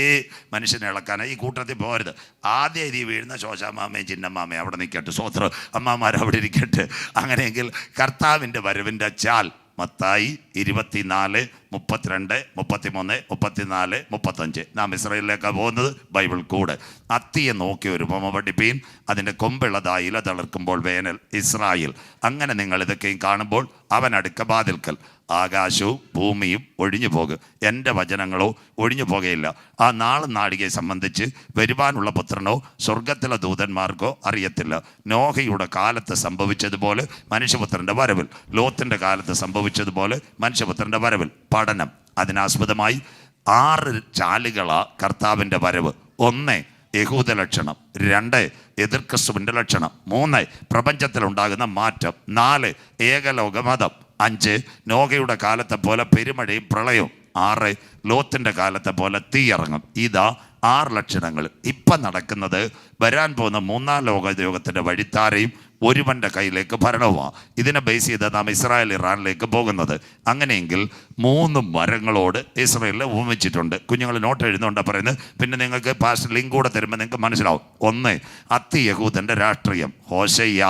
Speaker 1: മനുഷ്യനെ ഇളക്കാനാണ്. ഈ കൂട്ടത്തിൽ പോരുത്. ആദ്യം ഇത് വീഴുന്ന ശോശാമാമയും ചിന്നമ്മാമയും അവിടെ നിൽക്കട്ടെ. സ്വോത്രം. അമ്മമാർ അവിടെ ഇരിക്കട്ടെ. അങ്ങനെയെങ്കിൽ കർത്താവിൻ്റെ വരവിൻ്റെ ചാൽ മത്തായി 24, 32, 33, 34, 35. നാം ഇസ്രായേലിലേക്കാണ് പോകുന്നത്. ബൈബിൾ കൂടെ അത്തിയെ നോക്കി ഒരു ഉപമ പഠിപ്പീൻ, അതിൻ്റെ കൊമ്പുള്ളതായി ഇല തളിർക്കുമ്പോൾ വേനൽ. ഇസ്രായേൽ. അങ്ങനെ നിങ്ങൾ ഇതൊക്കെയും കാണുമ്പോൾ അവൻ അടുക്ക വാതിൽക്കൽ. ആകാശവും ഭൂമിയും ഒഴിഞ്ഞു പോകും, എൻ്റെ വചനങ്ങളോ ഒഴിഞ്ഞു പോകുകയില്ല. ആ നാളും നാഴികയെ സംബന്ധിച്ച് വരുവാനുള്ള പുത്രനോ സ്വർഗത്തിലെ ദൂതന്മാർക്കോ അറിയത്തില്ല. നോഹയുടെ കാലത്ത് സംഭവിച്ചതുപോലെ മനുഷ്യപുത്രൻ്റെ വരവിൽ, ലോത്തിൻ്റെ കാലത്ത് സംഭവിച്ചതുപോലെ മനുഷ്യപുത്രൻ്റെ വരവിൽ. പഠനം. അതിനാസ്പദമായി 6 ചാലുകളാ കർത്താവിൻ്റെ വരവ്. 1 യഹൂദ ലക്ഷണം, 2 എതിർ ക്രിസ്തുവിൻ്റെ ലക്ഷണം, 3 പ്രപഞ്ചത്തിലുണ്ടാകുന്ന മാറ്റം, 4 ഏകലോക മതം, 5 നോഹയുടെ കാലത്തെ പോലെ പെരുമഴയും പ്രളയവും, 6 ലോത്തിൻ്റെ കാലത്തെ പോലെ തീയിറങ്ങും. ഇതാ 6 ലക്ഷണങ്ങൾ. ഇപ്പം നടക്കുന്നത് വരാൻ പോകുന്ന 3-ാം ലോകയുഗത്തിൻ്റെ വഴിത്താരയും ഒരുവൻ്റെ കയ്യിലേക്ക് ഭരണവുമാണ്. ഇതിനെ ബേസ് ചെയ്ത് നാം ഇസ്രായേൽ ഇറാനിലേക്ക് പോകുന്നത്. അങ്ങനെയെങ്കിൽ 3 മരങ്ങളോട് ഇസ്രായേലിൽ ഉപമിച്ചിട്ടുണ്ട്. കുഞ്ഞുങ്ങൾ നോട്ട് എഴുതുന്നുണ്ടാണ് പറയുന്നത്. പിന്നെ നിങ്ങൾക്ക് പാസ്റ്റ് ലിങ്ക് കൂടെ തരുമ്പോൾ നിങ്ങൾക്ക് മനസ്സിലാവും. 1 അത്തി യഹൂദൻ്റെ രാഷ്ട്രീയം. ഹോശയ്യ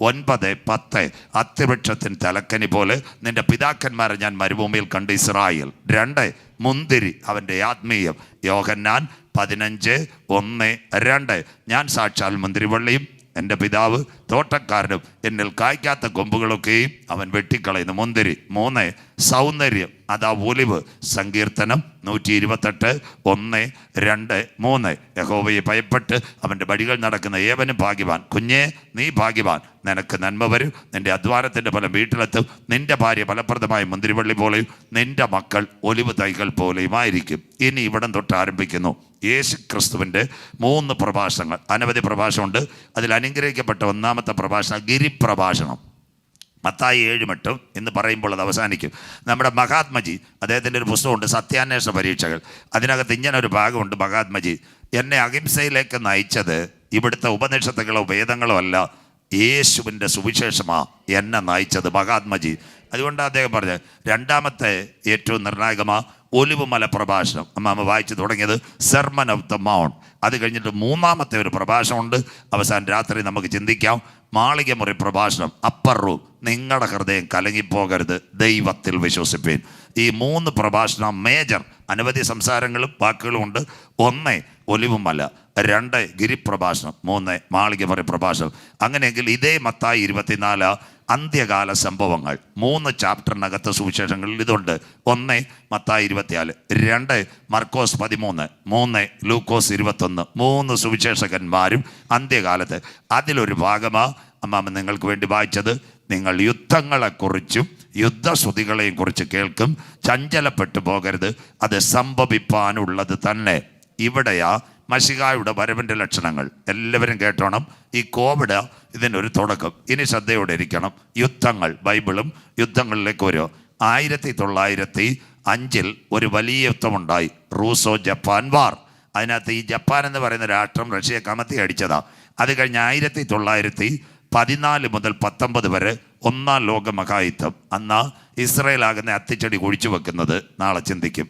Speaker 1: 9:10 അത്തിവൃക്ഷത്തിന് തലക്കനി പോലെ നിന്റെ പിതാക്കന്മാരെ ഞാൻ മരുഭൂമിയിൽ കണ്ട് ഇസ്രായേൽ. 2 മുന്തിരി അവൻ്റെ ആത്മീയം. യോഹന്നാൻ 15:1-2 ഞാൻ സാക്ഷാൽ മുന്തിരിവള്ളിയും എൻ്റെ പിതാവ് തോട്ടക്കാരനും എന്നിൽ കായ്ക്കാത്ത കൊമ്പുകളൊക്കെയും അവൻ വെട്ടിക്കളയുന്നു. മുന്തിരി. 3 സൗന്ദര്യം അതാ ഒലിവ്. സങ്കീർത്തനം 128 1, 2, 3. യഹോവയെ ഭയപ്പെട്ട് അവൻ്റെ വഴികൾ നടക്കുന്ന ഏവനും ഭാഗ്യവാൻ. കുഞ്ഞേ, നീ ഭാഗ്യവാൻ. നിനക്ക് നന്മ വരും, നിന്റെ അധ്വാനത്തിൻ്റെ ഫലം വീട്ടിലെത്തും. നിന്റെ ഭാര്യ ഫലപ്രദമായ മുന്തിരിവള്ളി പോലെയും നിന്റെ മക്കൾ ഒലിവ് തൈകൾ പോലെയുമായിരിക്കും. ഇനി ഇവിടം തൊട്ട് ആരംഭിക്കുന്നു യേശു ക്രിസ്തുവിൻ്റെ 3 പ്രഭാഷണങ്ങൾ. അനവധി പ്രഭാഷണമുണ്ട്. അതിൽ അനുഗ്രഹിക്കപ്പെട്ട ഒന്നാമത്തെ പ്രഭാഷണം ഗിരിപ്രഭാഷണം. മത്തായി 7:8 എന്ന് പറയുമ്പോൾ അത് അവസാനിക്കും. നമ്മുടെ മഹാത്മജി, അദ്ദേഹത്തിൻ്റെ ഒരു പുസ്തകമുണ്ട്, സത്യാന്വേഷണ പരീക്ഷകൾ. അതിനകത്ത് ഇങ്ങനെ ഒരു ഭാഗമുണ്ട്. മഹാത്മജി, എന്നെ അഹിംസയിലേക്ക് നയിച്ചത് ഇവിടുത്തെ ഉപനിഷത്തുകളോ വേദങ്ങളോ അല്ല, യേശുവിൻ്റെ സുവിശേഷമാ എന്നെ നയിച്ചത്. മഹാത്മജി. അതുകൊണ്ട് അദ്ദേഹം പറഞ്ഞത് രണ്ടാമത്തെ ഏറ്റവും നിർണായകമാ ഒലിവുമല പ്രഭാഷണം. അമ്മ വായിച്ചു തുടങ്ങിയത് സെർമൺ ഓഫ് ദ മൗണ്ട്. അത് കഴിഞ്ഞിട്ട് മൂന്നാമത്തെ ഒരു പ്രഭാഷണമുണ്ട്. അവസാനം രാത്രി നമുക്ക് ചിന്തിക്കാം മാളികമുറി പ്രഭാഷണം, അപ്പർ റൂം. നിങ്ങളുടെ ഹൃദയം കലങ്ങിപ്പോകരുത്, ദൈവത്തിൽ വിശ്വസിപ്പീൻ. ഈ 3 പ്രഭാഷണം മേജർ. അനവധി സംസാരങ്ങളും വാക്കുകളും ഉണ്ട്. 1 ഒലിവുമല, 2 ഗിരിപ്രഭാഷണം, 3 മാളികമുറി പ്രഭാഷണം. അങ്ങനെയെങ്കിൽ ഇതേ മത്തായി 24 അന്ത്യകാല സംഭവങ്ങൾ 3 ചാപ്റ്ററിനകത്ത് സുവിശേഷങ്ങളിൽ ഇതുണ്ട്. 1 മത്തായി 24, 2 മർക്കോസ് 13, 3 ലൂക്കോസ് 21. 3 സുവിശേഷകന്മാരും അന്ത്യകാലത്ത്. അതിലൊരു ഭാഗമാ അമ്മാമ്മ നിങ്ങൾക്ക് വേണ്ടി വായിച്ചത്. നിങ്ങൾ യുദ്ധങ്ങളെക്കുറിച്ചും യുദ്ധശ്രുതികളെയും കുറിച്ച് കേൾക്കും, ചഞ്ചലപ്പെട്ടു പോകരുത്, അത് സംഭവിപ്പാനുള്ളത് തന്നെ. ഇവിടെയാ മശിഹായുടെ വരവിൻ്റെ ലക്ഷണങ്ങൾ. എല്ലാവരും കേട്ടോണം. ഈ കോവിഡ് ഇതിനൊരു തുടക്കം. ഇനി ശ്രദ്ധയോടെ ഇരിക്കണം. യുദ്ധങ്ങൾ, ബൈബിളും യുദ്ധങ്ങളിലേക്ക് വരും. 1905 ഒരു വലിയ യുദ്ധമുണ്ടായി, റൂസോ ജപ്പാൻ വാർ. അതിനകത്ത് ഈ ജപ്പാൻ എന്ന് പറയുന്ന രാഷ്ട്രം റഷ്യയെ കമത്തി അടിച്ചതാ. അത് കഴിഞ്ഞ് 1914 മുതൽ 19 വരെ 1-ാം ലോക മഹായുദ്ധം. അന്ന് ഇസ്രയേൽ ആകുന്ന അത്തിച്ചെടി കുഴിച്ചു വെക്കുന്നത് നാളെ ചിന്തിക്കും.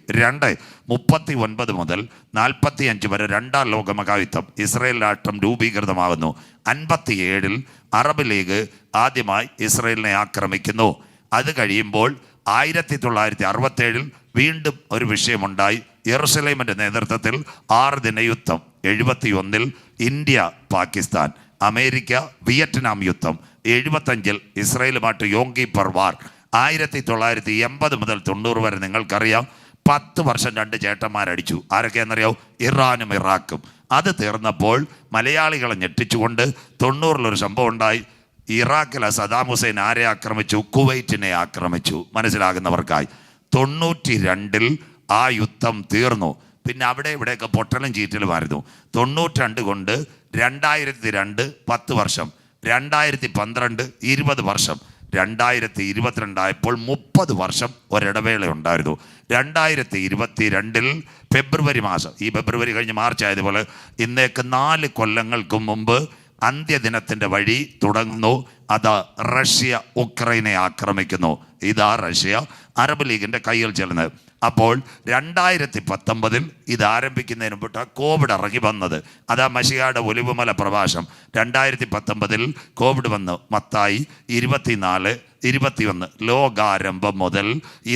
Speaker 1: 39 മുതൽ 45 വരെ 2-ാം ലോക മഹായുദ്ധം. ഇസ്രയേൽ രാഷ്ട്രം രൂപീകൃതമാകുന്നു. 57 അറബ് ലീഗ് ആദ്യമായി ഇസ്രയേലിനെ ആക്രമിക്കുന്നു. അത് കഴിയുമ്പോൾ 1967 വീണ്ടും ഒരു വിഷയമുണ്ടായി. യെറുശലേമിൻ്റെ നേതൃത്വത്തിൽ 6 ദിന യുദ്ധം. 71 ഇന്ത്യ പാകിസ്ഥാൻ, അമേരിക്ക വിയറ്റ്നാം യുദ്ധം. 75 ഇസ്രയേലുമായിട്ട് യോങ്കിപ്പർ വാർ. 1980 മുതൽ 90 വരെ നിങ്ങൾക്കറിയാം 10 വർഷം 2 ചേട്ടന്മാരടിച്ചു. ആരൊക്കെയാണെന്നറിയാവും? ഇറാനും ഇറാഖും. അത് തീർന്നപ്പോൾ മലയാളികളെ ഞെട്ടിച്ചുകൊണ്ട് 90 ഒരു സംഭവം ഉണ്ടായി. ഇറാഖിലെ സദാം ഹുസൈൻ ആരെ ആക്രമിച്ചു? കുവൈറ്റിനെ ആക്രമിച്ചു. മനസ്സിലാകുന്നവർക്കായി 92 ആ യുദ്ധം തീർന്നു. പിന്നെ അവിടെ ഇവിടെയൊക്കെ പൊട്ടലും ചീറ്റലുമായിരുന്നു. 92 കൊണ്ട് 2002 10 വർഷം, 2012 20 വർഷം, 2022 ആയപ്പോൾ 30 വർഷം ഒരിടവേള ഉണ്ടായിരുന്നു. 2022 ഫെബ്രുവരി മാസം, ഈ ഫെബ്രുവരി കഴിഞ്ഞ് മാർച്ച് ആയതുപോലെ ഇന്നേക്ക് 4 കൊല്ലങ്ങൾക്ക് മുമ്പ് അന്ത്യദിനത്തിൻ്റെ വഴി തുടങ്ങുന്നു. അത് റഷ്യ ഉക്രൈനെ ആക്രമിക്കുന്നു. ഇതാ റഷ്യ അറബ് ലീഗിൻ്റെ കയ്യിൽ ചെല്ലുന്നത്. അപ്പോൾ 2019 ഇത് ആരംഭിക്കുന്നതിന് മുമ്പ് കോവിഡ് ഇറങ്ങി വന്നത്. അതാ മശിഹായുടെ ഒലിവുമല പ്രഭാഷണം. 2019 കോവിഡ് വന്നു. മത്തായി 24, 21 ലോകാരംഭം മുതൽ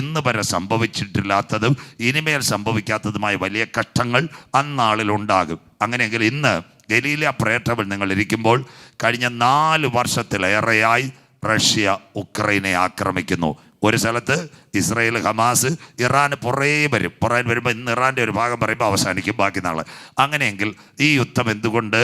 Speaker 1: ഇന്ന് വരെ സംഭവിച്ചിട്ടില്ലാത്തതും ഇനിമേൽ സംഭവിക്കാത്തതുമായ വലിയ കഷ്ടങ്ങൾ അന്നാളിലുണ്ടാകും. അങ്ങനെയെങ്കിൽ ഇന്ന് ഗലീല പ്രേട്ടവിൽ നിങ്ങൾ ഇരിക്കുമ്പോൾ കഴിഞ്ഞ 4 വർഷത്തിലേറെയായി റഷ്യ ഉക്രൈനെ ആക്രമിക്കുന്നു. ഒരു സ്ഥലത്ത് ഇസ്രയേൽ, ഹമാസ്, ഇറാൻ പുറകെ വരുമ്പോൾ ഇന്ന് ഇറാൻ്റെ ഒരു ഭാഗം പറയുമ്പോൾ അവസാനിക്കും ബാക്കി നാളെ. അങ്ങനെയെങ്കിൽ ഈ യുദ്ധം എന്തുകൊണ്ട്?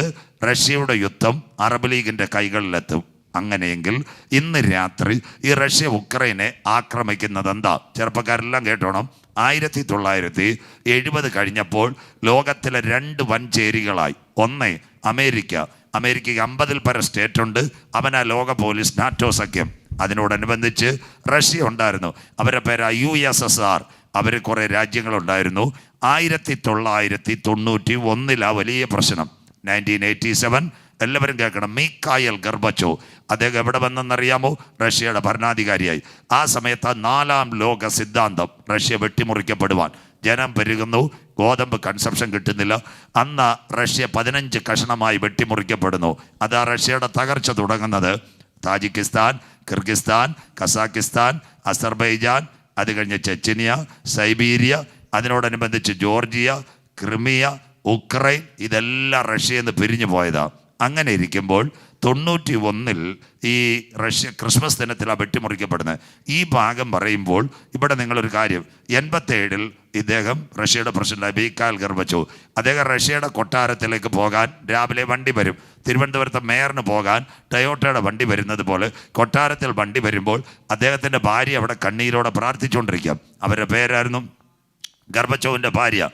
Speaker 1: റഷ്യയുടെ യുദ്ധം അറബ് ലീഗിൻ്റെ കൈകളിലെത്തും. അങ്ങനെയെങ്കിൽ ഇന്ന് രാത്രി ഈ റഷ്യ ഉക്രൈനെ ആക്രമിക്കുന്നത് എന്താ? ചെറുപ്പക്കാരെല്ലാം കേട്ടോണം. 1970 കഴിഞ്ഞപ്പോൾ ലോകത്തിലെ 2 വൻചേരികളായി. 1 അമേരിക്ക. അമേരിക്കയ്ക്ക് 50-ൽ പരം സ്റ്റേറ്റ് ഉണ്ട്. അവനാ ലോക പോലീസ്, നാറ്റോ സഖ്യം. അതിനോടനുബന്ധിച്ച് റഷ്യ ഉണ്ടായിരുന്നു. അവരുടെ പേരാ USSR. അവർ കുറേ രാജ്യങ്ങളുണ്ടായിരുന്നു. 1991 വലിയ പ്രശ്നം. 1987 എല്ലാവരും കേൾക്കണം. മീഖായൽ ഗർബച്ചോ അദ്ദേഹം എവിടെ വന്നെന്നറിയാമോ? റഷ്യയുടെ ഭരണാധികാരിയായി. ആ സമയത്ത് 4-ാം ലോക സിദ്ധാന്തം, റഷ്യ വെട്ടിമുറിക്കപ്പെടുവാൻ. ജനം പെരുകുന്നു, ഗോതമ്പ് കൺസംഷൻ കിട്ടുന്നില്ല. അന്ന് റഷ്യ 15 കഷണമായി വെട്ടിമുറിക്കപ്പെടുന്നു. അതാ റഷ്യയുടെ തകർച്ച തുടങ്ങുന്നത്. താജിക്കിസ്ഥാൻ, കിർഗിസ്ഥാൻ, കസാക്കിസ്ഥാൻ, അസർബൈജാൻ, അത് കഴിഞ്ഞ് ചെച്ചനിയ, സൈബീരിയ, അതിനോടനുബന്ധിച്ച് ജോർജിയ, ക്രിമിയ, ഉക്രൈൻ, ഇതെല്ലാം റഷ്യയിൽ നിന്ന് പിരിഞ്ഞു പോയതാണ്. അങ്ങനെ ഇരിക്കുമ്പോൾ 91 ഈ റഷ്യ ക്രിസ്മസ് ദിനത്തിലാണ് വെട്ടിമുറിക്കപ്പെടുന്നത്. ഈ ഭാഗം പറയുമ്പോൾ ഇവിടെ നിങ്ങളൊരു കാര്യം, 87 ഇദ്ദേഹം റഷ്യയുടെ പ്രസിഡന്റായി മിഖായിൽ ഗോർബച്ചോവ്. അദ്ദേഹം റഷ്യയുടെ കൊട്ടാരത്തിലേക്ക് പോകാൻ രാവിലെ വണ്ടി വരും. തിരുവനന്തപുരത്തെ മേയറിന് പോകാൻ ടൊയോട്ടയുടെ വണ്ടി വരുന്നത് പോലെ കൊട്ടാരത്തിൽ വണ്ടി വരുമ്പോൾ അദ്ദേഹത്തിൻ്റെ ഭാര്യ അവിടെ കണ്ണീരോടെ പ്രാർത്ഥിച്ചുകൊണ്ടിരിക്കാം. അവരുടെ പേരായിരുന്നു ഗോർബച്ചോവിൻ്റെ ഭാര്യ,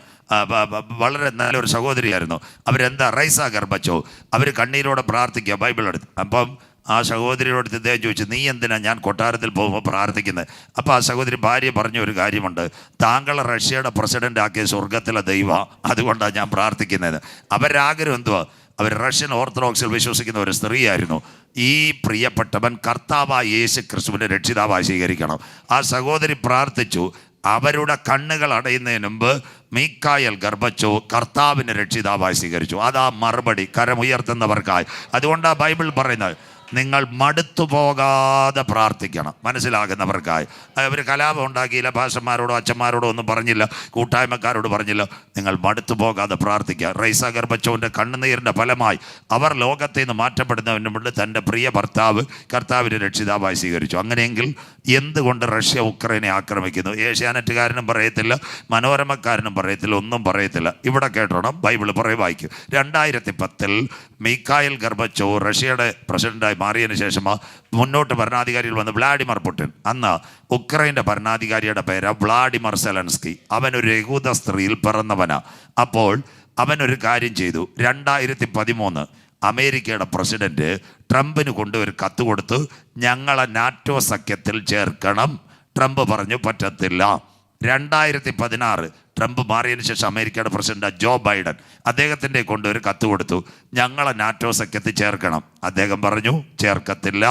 Speaker 1: വളരെ നല്ലൊരു സഹോദരിയായിരുന്നു. അവരെന്താ, റൈസ ഗോർബച്ചോവ്. അവർ കണ്ണീരോടെ പ്രാർത്ഥിക്കുക ബൈബിൾ എടുത്ത്. അപ്പം ആ സഹോദരിയോട് ഇദ്ദേഹം ചോദിച്ചു, നീ എന്തിനാ ഞാൻ കൊട്ടാരത്തിൽ പോകുമ്പോൾ പ്രാർത്ഥിക്കുന്നത്? അപ്പോൾ ആ സഹോദരി ഭാര്യ പറഞ്ഞ ഒരു കാര്യമുണ്ട്, താങ്കൾ റഷ്യയുടെ പ്രസിഡന്റ് ആക്കിയ സ്വർഗത്തിലെ ദൈവ, അതുകൊണ്ടാണ് ഞാൻ പ്രാർത്ഥിക്കുന്നത്. അവരുടെ ആഗ്രഹം എന്തുവാ? അവർ റഷ്യൻ ഓർത്തഡോക്സിൽ വിശ്വസിക്കുന്ന ഒരു സ്ത്രീയായിരുന്നു. ഈ പ്രിയപ്പെട്ടവൻ കർത്താവായ യേശു ക്രിസ്തുവിനെ രക്ഷിതാവായി സ്വീകരിക്കണം. ആ സഹോദരി പ്രാർത്ഥിച്ചു. അവരുടെ കണ്ണുകൾ അടയുന്നതിന് മുമ്പ് മിഖായിൽ ഗോർബച്ചോവ് കർത്താവിനെ രക്ഷിതാവായി സ്വീകരിച്ചു. അതാ മറുപടി കരമുയർത്തുന്നവർക്കായി. അതുകൊണ്ടാണ് ബൈബിൾ പറയുന്നത്, നിങ്ങൾ മടുത്തു പോകാതെ പ്രാർത്ഥിക്കണം. മനസ്സിലാകുന്നവർക്കായി. അവർ കലാപം ഉണ്ടാക്കിയില്ല, ഭാഷന്മാരോടോ അച്ഛന്മാരോടോ ഒന്നും പറഞ്ഞില്ല, കൂട്ടായ്മക്കാരോട് പറഞ്ഞില്ല. നിങ്ങൾ മടുത്തു പോകാതെ പ്രാർത്ഥിക്കുക. റൈസ ഗോർബച്ചോവിൻ്റെ കണ്ണുനീരിൻ്റെ ഫലമായി അവർ ലോകത്തിൽ നിന്ന് മാറ്റപ്പെടുന്നതിന് മുമ്പ് തൻ്റെ പ്രിയ ഭർത്താവ് കർത്താവിനെ രക്ഷിതാവായി സ്വീകരിച്ചു. അങ്ങനെയെങ്കിൽ എന്തുകൊണ്ട് റഷ്യ ഉക്രൈനെ ആക്രമിക്കുന്നു? ഏഷ്യാനെറ്റുകാരനും പറയത്തില്ല, മനോരമക്കാരനും പറയത്തില്ല, ഒന്നും പറയത്തില്ല. ഇവിടെ കേട്ടോണം, ബൈബിൾ വായിക്കും. 2010 മിഖായിൽ ഗോർബച്ചോവ് റഷ്യയുടെ പ്രസിഡന്റായി മാറിയതിന് ശേഷം മുന്നോട്ട് ഭരണാധികാരികൾ വന്ന് വ്ളാഡിമിർ പുടിൻ. അന്ന് ഉക്രൈൻ്റെ ഭരണാധികാരിയുടെ പേര് വ്ളാഡിമിർ സെലൻസ്കി. അവനൊരു യഹൂദ സ്ത്രീയിൽ പിറന്നവനാ. അപ്പോൾ അവനൊരു കാര്യം ചെയ്തു. 2013 അമേരിക്കയുടെ പ്രസിഡന്റ് ട്രംപിന് കൊണ്ടൊരു കത്ത് കൊടുത്തു, ഞങ്ങളെ നാറ്റോ സഖ്യത്തിൽ ചേർക്കണം. ട്രംപ് പറഞ്ഞു പറ്റത്തില്ല. 2016 ട്രംപ് മാറിയതിന് ശേഷം അമേരിക്കയുടെ പ്രസിഡന്റ് ജോ ബൈഡൻ അദ്ദേഹത്തിൻ്റെ കൊണ്ടൊരു കത്ത് കൊടുത്തു, ഞങ്ങളെ നാറ്റോ സഖ്യത്തിൽ ചേർക്കണം. അദ്ദേഹം പറഞ്ഞു ചേർക്കത്തില്ല.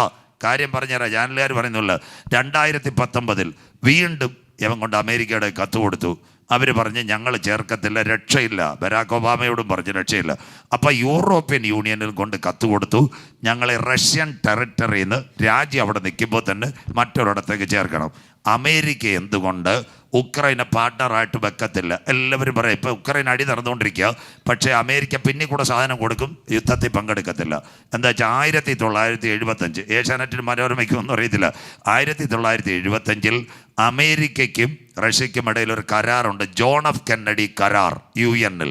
Speaker 1: കാര്യം പറഞ്ഞുതരാം, ചാനലുകാർ പറയുന്നില്ല. 2019 വീണ്ടും ഇവൻ കൊണ്ട് അമേരിക്കയുടെ കത്ത് കൊടുത്തു. അവർ പറഞ്ഞ് ഞങ്ങൾ ചേർക്കത്തില്ല, രക്ഷയില്ല. ബരാക് ഒബാമയോടും പറഞ്ഞ് രക്ഷയില്ല. അപ്പോൾ യൂറോപ്യൻ യൂണിയനിൽ കൊണ്ട് കത്ത് കൊടുത്തു, ഞങ്ങളെ റഷ്യൻ ടെറിട്ടറിയിൽ നിന്ന് രാജ്യം അവിടെ നിൽക്കുമ്പോൾ തന്നെ മറ്റൊരിടത്തേക്ക് ചേർക്കണം. അമേരിക്ക എന്തുകൊണ്ട് ഉക്രൈനെ പാർട്ണറായിട്ട് വെക്കത്തില്ല? എല്ലാവരും പറയും ഇപ്പോൾ ഉക്രൈൻ അടി നടന്നുകൊണ്ടിരിക്കുക, പക്ഷേ അമേരിക്ക പിന്നെ കൂടെ സാധനം കൊടുക്കും, യുദ്ധത്തിൽ പങ്കെടുക്കത്തില്ല. എന്താ വെച്ചാൽ 1975 ഏഷ്യാനെറ്റിനും മനോരമയ്ക്കും ഒന്നും അറിയത്തില്ല. 1975 അമേരിക്കയ്ക്കും റഷ്യയ്ക്കും ഇടയിൽ ഒരു കരാറുണ്ട്, ജോൺ എഫ് കെന്നഡി കരാർ, UN.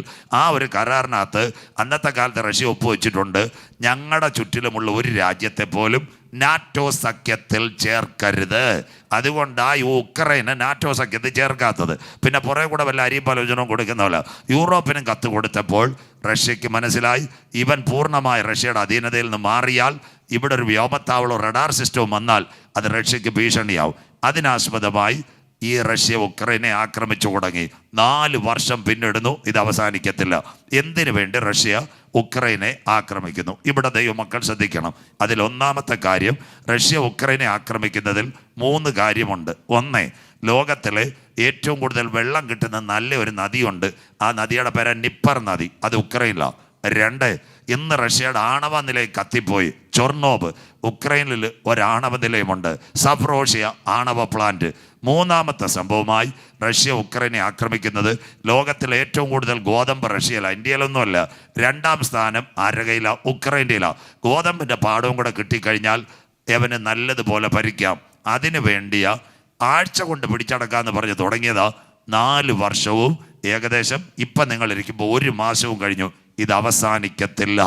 Speaker 1: ആ ഒരു കരാറിനകത്ത് അന്നത്തെ കാലത്ത് റഷ്യ ഒപ്പുവെച്ചിട്ടുണ്ട്, ഞങ്ങളുടെ ചുറ്റിലുമുള്ള ഒരു രാജ്യത്തെ പോലും നാറ്റോ സഖ്യത്തിൽ ചേർക്കരുത്. അതുകൊണ്ടാണ് ഈ ഉക്രൈന് നാറ്റോ സഖ്യത്തിൽ ചേർക്കാത്തത്. പിന്നെ പുറകെ കൂടെ വല്ല അരിമ്പാലോചനവും കൊടുക്കുന്നവല്ല. യൂറോപ്പിനും കത്ത് കൊടുത്തപ്പോൾ റഷ്യക്ക് മനസ്സിലായി, ഇവൻ പൂർണ്ണമായ റഷ്യയുടെ അധീനതയിൽ നിന്ന് മാറിയാൽ ഇവിടെ ഒരു വ്യോമത്താവളോ റഡാർ സിസ്റ്റവും വന്നാൽ അത് റഷ്യക്ക് ഭീഷണിയാവും. അതിനാസ്പദമായി ഈ റഷ്യ ഉക്രൈനെ ആക്രമിച്ചു തുടങ്ങി. 4 വർഷം പിന്നിടുന്നു, ഇത് അവസാനിക്കത്തില്ല. എന്തിനു വേണ്ടി റഷ്യ ഉക്രൈനെ ആക്രമിക്കുന്നു? ഇവിടെ ദൈവമക്കൾ ശ്രദ്ധിക്കണം. അതിൽ ഒന്നാമത്തെ കാര്യം, റഷ്യ ഉക്രൈനെ ആക്രമിക്കുന്നതിൽ 3 കാര്യമുണ്ട്. ഒന്ന്, ലോകത്തിലെ ഏറ്റവും കൂടുതൽ വെള്ളം കിട്ടുന്ന നല്ല ഒരു നദിയുണ്ട്. ആ നദിയുടെ പേര് നിപ്പർ നദി, അത് ഉക്രൈനിലാണ്. 2, ഇന്ന് റഷ്യയുടെ ആണവ നിലയം കത്തിപ്പോയി. ചൊർണോബ്, ഉക്രൈനിൽ ഒരാണവ നിലയമുണ്ട്. സഫ്രോഷ്യ ആണവ പ്ലാന്റ്. 3ാമത്തെ സംഭവമായി റഷ്യ ഉക്രൈനെ ആക്രമിക്കുന്നത് ലോകത്തിലെ ഏറ്റവും കൂടുതൽ ഗോതമ്പ് റഷ്യയിലാണ്, ഇന്ത്യയിലൊന്നുമല്ല. 2ാം സ്ഥാനം ആരുടെ കയ്യിലാണ്? ഉക്രൈൻ്റെയിലാണ്. ഗോതമ്പിൻ്റെ പാടവും കൂടെ കിട്ടിക്കഴിഞ്ഞാൽ അവന് നല്ലതുപോലെ ഭരിക്കാം. അതിനു വേണ്ടിയ ആഴ്ച കൊണ്ട് പിടിച്ചടക്കാമെന്ന് പറഞ്ഞ് തുടങ്ങിയതാ. 4 വർഷവും ഏകദേശം ഇപ്പം നിങ്ങളിരിക്കുമ്പോൾ 1 മാസവും കഴിഞ്ഞു, ഇത് അവസാനിക്കത്തില്ല.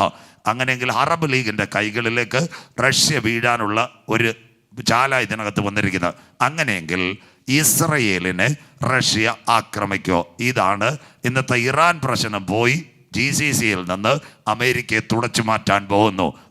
Speaker 1: അങ്ങനെയെങ്കിൽ അറബ് ലീഗിൻ്റെ കൈകളിലേക്ക് റഷ്യ വീഴാനുള്ള ഒരു ചാല ഇതിനകത്ത് വന്നിരിക്കുന്നത്. അങ്ങനെയെങ്കിൽ ഇസ്രയേലിനെ റഷ്യ ആക്രമിക്കോ? ഇതാണ് ഇന്നത്തെ ഇറാൻ പ്രശ്നം പോയി GCCയിൽ നിന്ന് അമേരിക്കയെ തുടച്ചു മാറ്റാൻ പോകുന്നു.